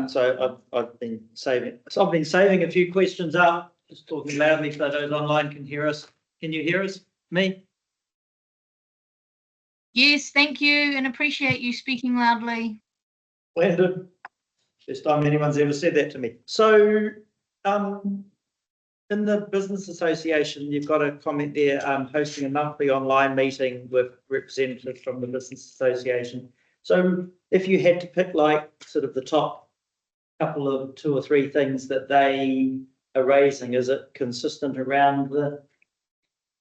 So I've been saving a few questions up, just talking loudly so those online can hear us. Can you hear us? Me? Yes, thank you, and appreciate you speaking loudly. Splendid. First time anyone's ever said that to me. So, in the business association, you've got a comment there, hosting a monthly online meeting with representatives from the business association. So if you had to pick like sort of the top couple of 2 or 3 things that they are raising, is it consistent around the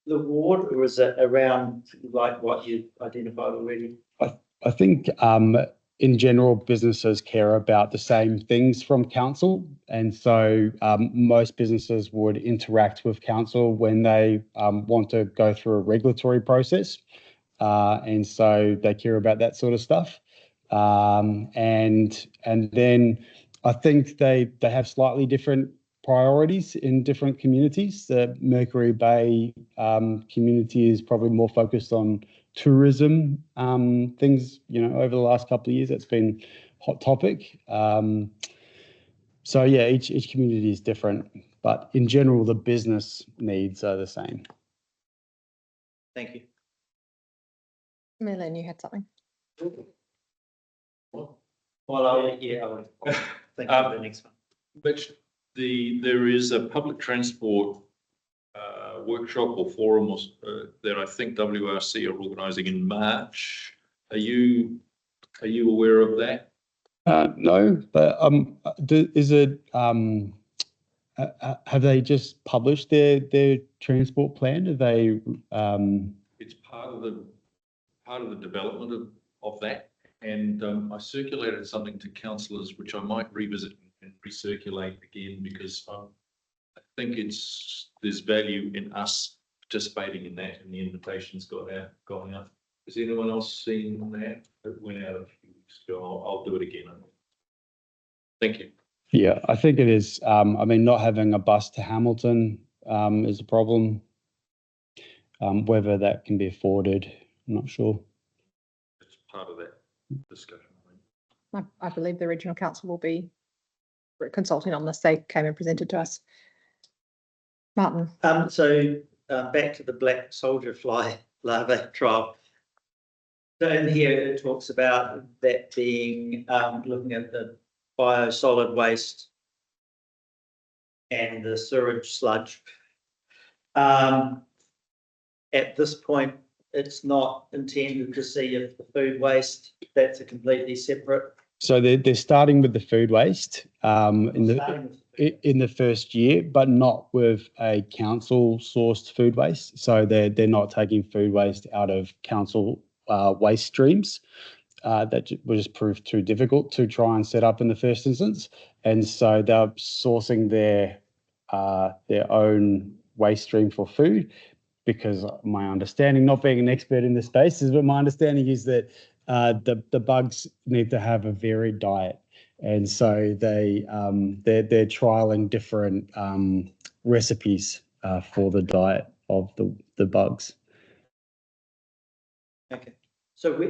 ward, or is it around like what you identified already? I think in general, businesses care about the same things from council. And so most businesses would interact with council when they want to go through a regulatory process. And so they care about that sort of stuff. And then I think they have slightly different priorities in different communities. The Mercury Bay community is probably more focused on tourism things, over the last couple of years. That's been a hot topic. So yeah, each community is different, but in general, the business needs are the same. Thank you. Merlin, you had something. Well, I'll thank you for the next one. Mitch, there is a public transport workshop or forum that I think WRC are organising in March. Are you aware of that? No, but is it? Have they just published their transport plan? Are they? It's part of the development of that, and I circulated something to councillors, which I might revisit and recirculate again, because I think there's value in us participating in that, and the invitation's going out. Has anyone else seen that? It went out a few weeks ago. I'll do it again. Thank you. Yeah, I think it is. Not having a bus to Hamilton is a problem. Whether that can be afforded, I'm not sure. It's part of that discussion. I believe the regional council will be consulting on this. They came and presented to us. Martin. Back to the black soldier fly larvae trial. So in here it talks about that being looking at the biosolid waste and the sewage sludge. At this point, it's not intended to see if the food waste, that's a completely separate. So they're starting with the food waste in the first year, but not with a council sourced food waste. So they're not taking food waste out of council waste streams. That was proved too difficult to try and set up in the first instance, and so they're sourcing their own waste stream for food. Because my understanding, not being an expert in this space, but my understanding is that the bugs need to have a varied diet, and so they're trialing different recipes for the diet of the bugs. Okay, so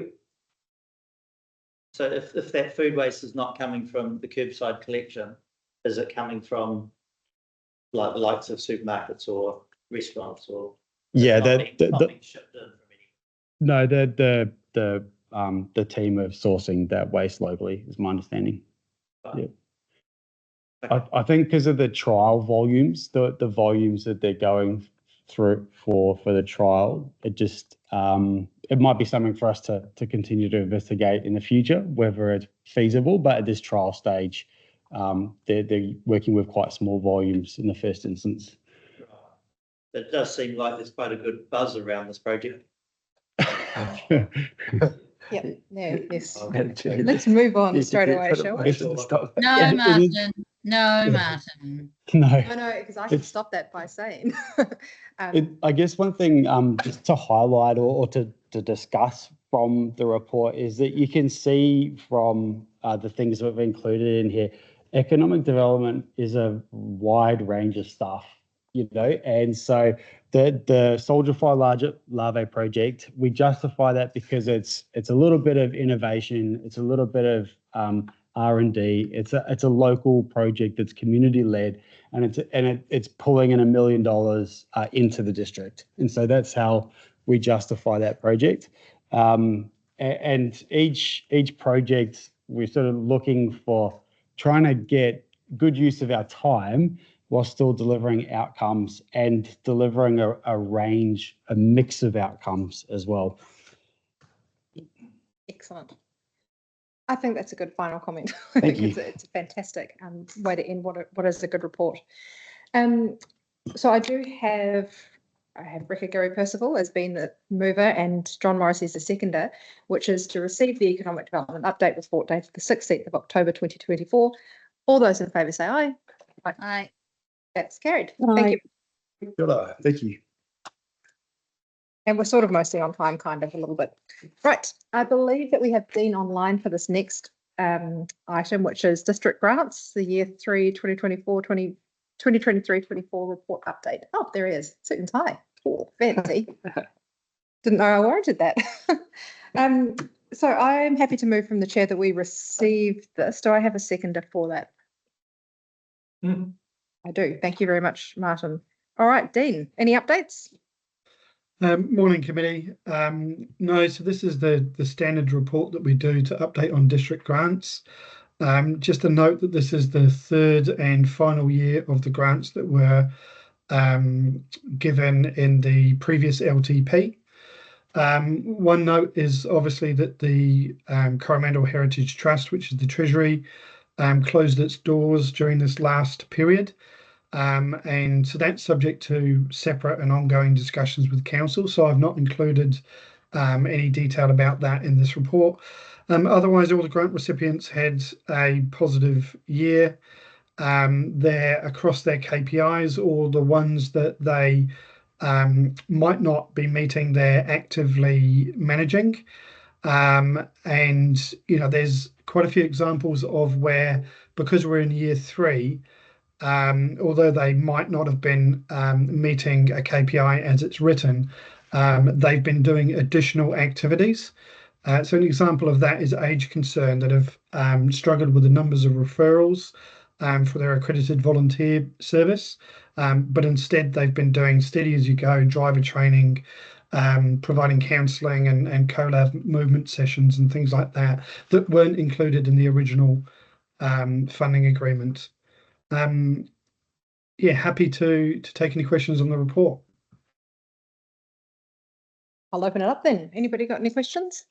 if that food waste is not coming from the curbside collection, is it coming from like the likes of supermarkets or restaurants, or? Yeah, being shipped in from any... No, the team of sourcing that waste locally is my understanding. Yeah. Okay. I think because of the trial volumes, the volumes that they're going through for the trial, it just it might be something for us to continue to investigate in the future, whether it's feasible. But at this trial stage, they're working with quite small volumes in the first instance. It does seem like there's quite a good buzz around this project. Yep. Yes. Let's move on straight away, shall we? No, Martin. No, Martin. No, because I should stop that by saying. I guess one thing just to highlight or to discuss from the report is that you can see from the things that we've included in here, economic development is a wide range of stuff. and so the soldier fly larvae project, we justify that because it's a little bit of innovation, it's a little bit of R&D, it's a local project that's community led, and it's pulling in $1 million into the district, and so that's how we justify that project. And each project, we're sort of looking for trying to get good use of our time while still delivering outcomes and delivering a mix of outcomes as well. Excellent. I think that's a good final comment. Thank you. It's a fantastic way to end what is a good report. So I have Rebecca Gary Percival as being the mover and John Morrissey as the seconder, which is to receive the Economic Development Update Report dated the 16th of October 2024. All those in favour say aye. Aye. That's carried. Aye. Thank you. Good. Thank you. And we're sort of mostly on time, kind of a little bit. Right. I believe that we have Dean online for this next item, which is district grants, the year 3 2023-24 report update. Oh, there he is. Suit and tie. Oh, fancy. Didn't know I warranted that. So I'm happy to move from the chair that we received this. Do I have a seconder for that? I do. Thank you very much, Martin. All right, Dean, any updates? Morning, committee. No, so this is the standard report that we do to update on district grants. Just a note that this is the third and final year of the grants that were given in the previous LTP. One note is obviously that the Coromandel Heritage Trust, which is the Treasury, closed its doors during this last period. And so that's subject to separate and ongoing discussions with council. So I've not included any detail about that in this report. Otherwise, all the grant recipients had a positive year. They're across their KPIs, or the ones that they might not be meeting, they're actively managing. And, there's quite a few examples of where, because we're in year 3, although they might not have been meeting a KPI as it's written, they've been doing additional activities. So an example of that is Age Concern, that have struggled with the numbers of referrals for their accredited volunteer service, but instead they've been doing steady as you go driver training, providing counselling and collab movement sessions and things like that that weren't included in the original funding agreement. Happy to take any questions on the report. I'll open it up then. Anybody got any questions?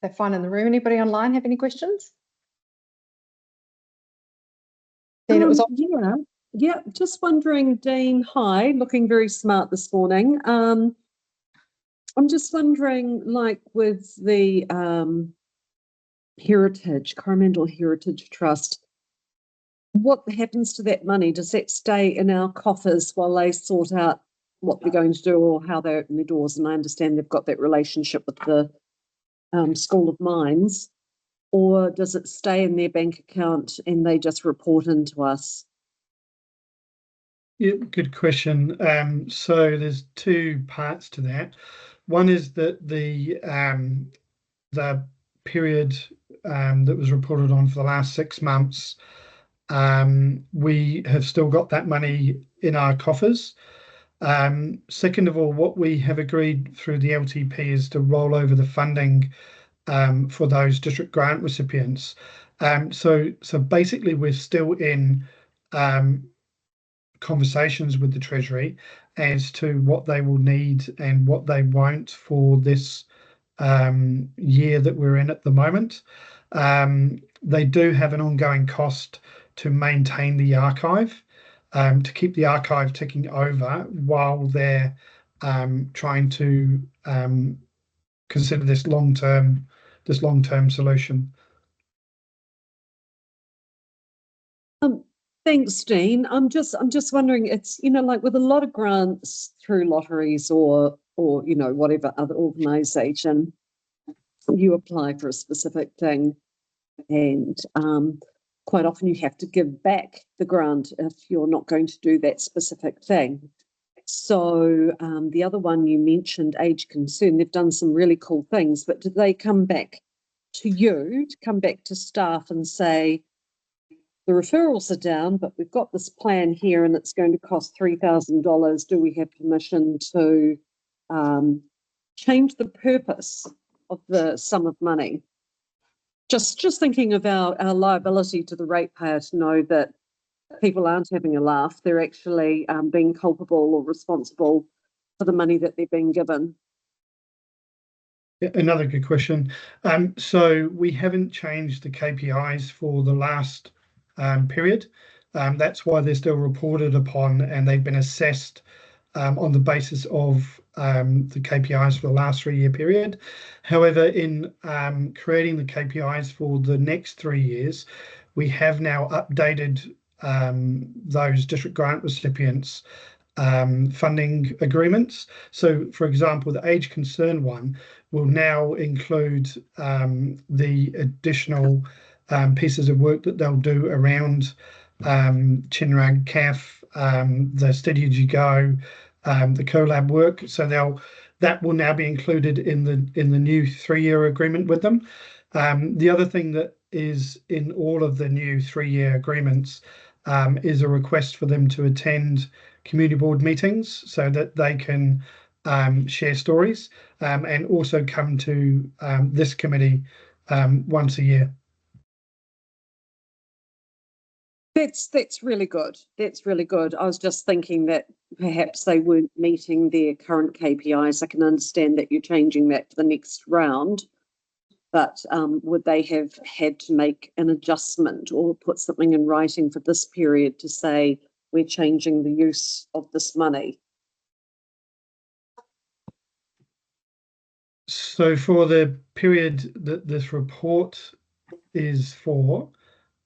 They're fine in the room. Anybody online have any questions? Dean, it was on. Yeah, just wondering, Dean, hi, looking very smart this morning. I'm just wondering, like with the Coromandel Heritage Trust, what happens to that money? Does that stay in our coffers while they sort out what they're going to do or how they open their doors? And I understand they've got that relationship with the School of Mines, or does it stay in their bank account and they just report into us? Yeah, good question. So there's two parts to that. One is that the period that was reported on for the last 6 months, we have still got that money in our coffers. Second of all, what we have agreed through the LTP is to roll over the funding for those district grant recipients. So basically we're still in conversations with the Treasury as to what they will need and what they won't for this year that we're in at the moment. They do have an ongoing cost to maintain the archive, to keep the archive ticking over while they're trying to consider this long-term solution. Thanks, Dean. I'm just wondering, it's, like with a lot of grants through lotteries or whatever other organisation, you apply for a specific thing, and quite often you have to give back the grant if you're not going to do that specific thing. So the other one you mentioned, Age Concern, they've done some really cool things, but did they come back to you, to come back to staff and say, the referrals are down, but we've got this plan here and it's going to cost $3,000. Do we have permission to change the purpose of the sum of money? Just thinking of our liability to the ratepayer to know that people aren't having a laugh. They're actually being culpable or responsible for the money that they're being given. Another good question. So we haven't changed the KPIs for the last period. That's why they're still reported upon and they've been assessed on the basis of the KPIs for the last 3-year period. However, in creating the KPIs for the next 3 years, we have now updated those district grant recipients funding agreements. So, for example, the age concern one will now include the additional pieces of work that they'll do around Chinrag, CAF, the Steady As You Go, the collab work. So that will now be included in the new 3-year agreement with them. The other thing that is in all of the new 3-year agreements is a request for them to attend community board meetings so that they can share stories and also come to this committee once a year. That's really good. That's really good. I was just thinking that perhaps they weren't meeting their current KPIs. I can understand that you're changing that to the next round, but would they have had to make an adjustment or put something in writing for this period to say we're changing the use of this money? So for the period that this report is for,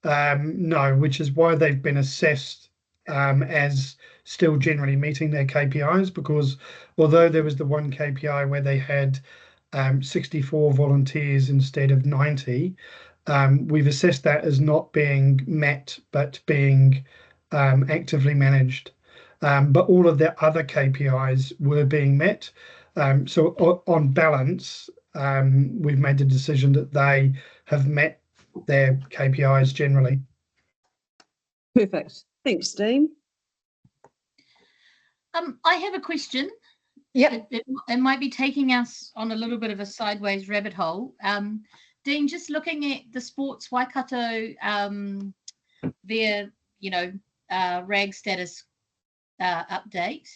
no, which is why they've been assessed as still generally meeting their KPIs, because although there was the one KPI where they had 64 volunteers instead of 90, we've assessed that as not being met but being actively managed. But all of their other KPIs were being met. So on balance, we've made the decision that they have met their KPIs generally. Perfect. Thanks, Dean. I have a question. Yep. It might be taking us on a little bit of a sideways rabbit hole. Dean, just looking at the Sports Waikato, their, RAG status update.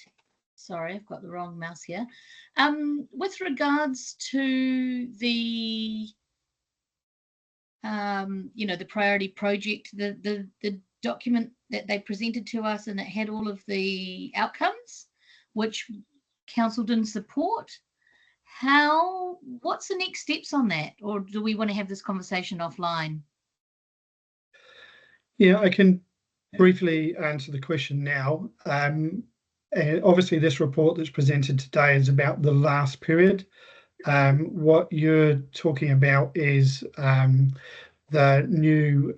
Sorry, I've got the wrong mouse here. With regards to the the priority project, the document that they presented to us, and it had all of the outcomes, which council didn't support. What's the next steps on that? Or do we want to have this conversation offline? Yeah, I can briefly answer the question now. Obviously, this report that's presented today is about the last period. What you're talking about is the new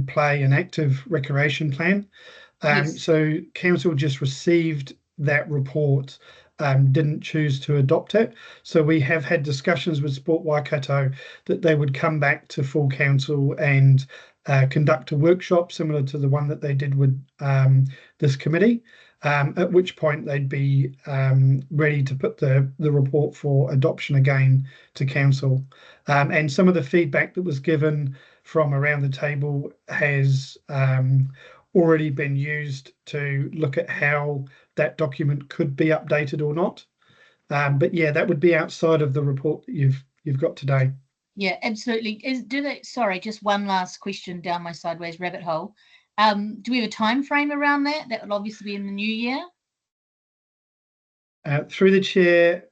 play and active recreation plan. Yes. So council just received that report, didn't choose to adopt it. So we have had discussions with Sport Waikato that they would come back to full council and conduct a workshop similar to the one that they did with this committee, at which point they'd be ready to put the report for adoption again to council. And some of the feedback that was given from around the table has already been used to look at how that document could be updated or not. But yeah, that would be outside of the report that you've got today. Yeah, absolutely. Sorry, just one last question down my sideways rabbit hole. Do we have a time frame around that? That will obviously be in the new year. Through the chair,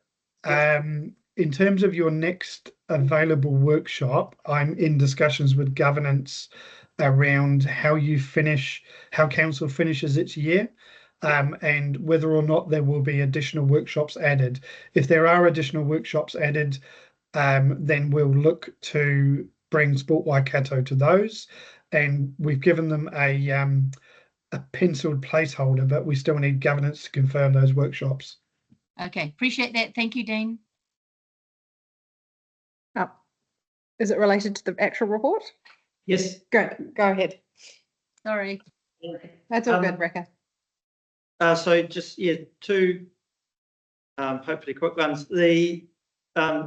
in terms of your next available workshop, I'm in discussions with governance around how council finishes its year, and whether or not there will be additional workshops added. If there are additional workshops added, then we'll look to bring Sport Waikato to those. and we've given them a penciled placeholder, but we still need governance to confirm those workshops. Okay, appreciate that. Thank you, Dean. Oh, is it related to the actual report? Yes. Good, go ahead. Sorry. That's all good, Rebecca. So just, yeah, two hopefully quick ones. The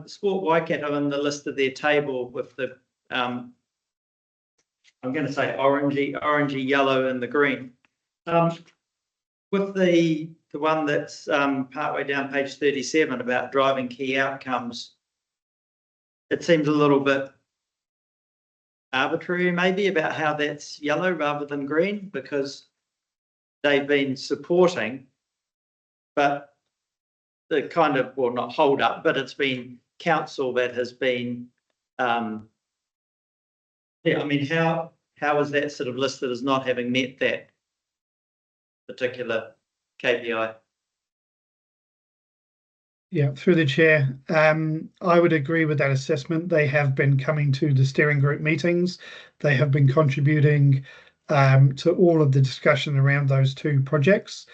Sport Waikato on the list of their table with the, I'm going to say orangey, yellow and the green. With the one that's partway down page 37 about driving key outcomes, it seems a little bit arbitrary maybe about how that's yellow rather than green, because they've been supporting, but the kind of, well, not hold up, but it's been council that has been, yeah, I mean, how is that sort of listed as not having met that particular KPI? Yeah, through the chair, I would agree with that assessment. They have been coming to the steering group meetings. They have been contributing to all of the discussion around those two projects.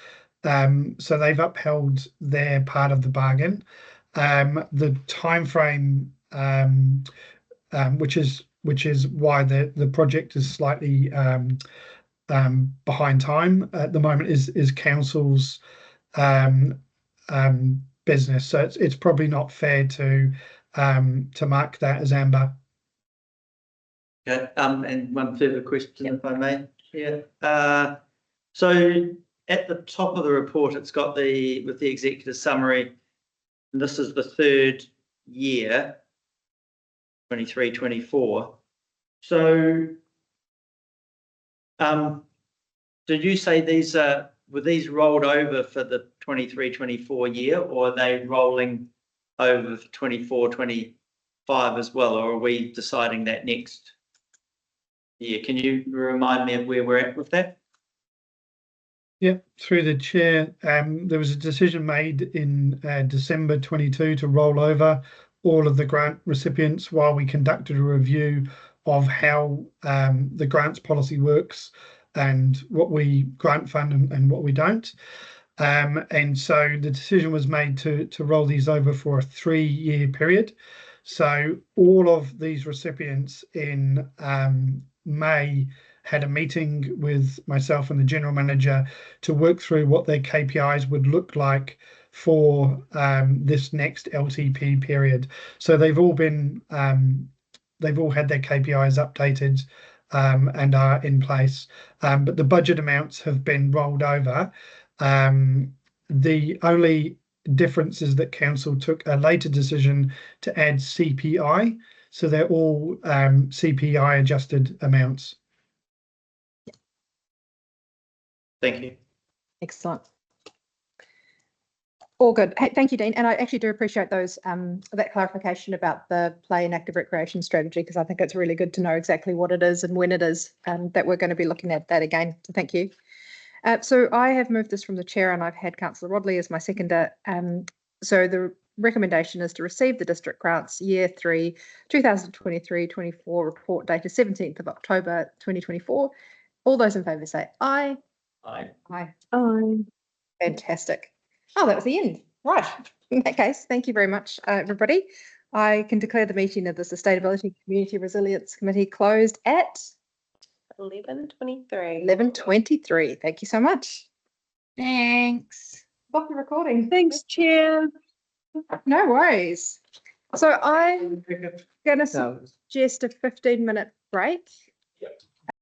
So they've upheld their part of the bargain. The timeframe, which is why the project is slightly behind time at the moment, is council's business. So it's probably not fair to mark that as amber. Okay. And one further question, if I may. Yeah. So at the top of the report, it's got with the executive summary, and this is the third year, 23-24. So, did you say were these rolled over for the 23-24 year, or are they rolling over for 24-25 as well, or are we deciding that next year? Can you remind me of where we're at with that? Yeah, through the chair, there was a decision made in December 22 to roll over all of the grant recipients while we conducted a review of how the grants policy works and what we grant fund and what we don't. And so the decision was made to roll these over for a 3-year period. So all of these recipients in May had a meeting with myself and the general manager to work through what their KPIs would look like for this next LTP period. So they've all been, they've all had their KPIs updated and are in place, but the budget amounts have been rolled over. The only difference is that council took a later decision to add CPI, so they're all CPI adjusted amounts. Thank you. Excellent. All good. Hey, thank you, Dean. And I actually do appreciate those that clarification about the play and active recreation strategy, because I think it's really good to know exactly what it is and when it is that we're going to be looking at that again. So thank you. So I have moved this from the chair and I've had Councillor Rodley as my seconder. So the recommendation is to receive the district grants year 3, 2023-24 report dated 17th of October 2024. All those in favour say aye. Aye. Aye. Aye. Fantastic. Oh, that was the end. Right. In that case, thank you very much, everybody. I can declare the meeting of the Sustainability Community Resilience Committee closed at 11:23. 11:23. Thank you so much. Thanks. Stop the recording. Thanks, Chair. No worries. So I'm going to suggest a 15-minute break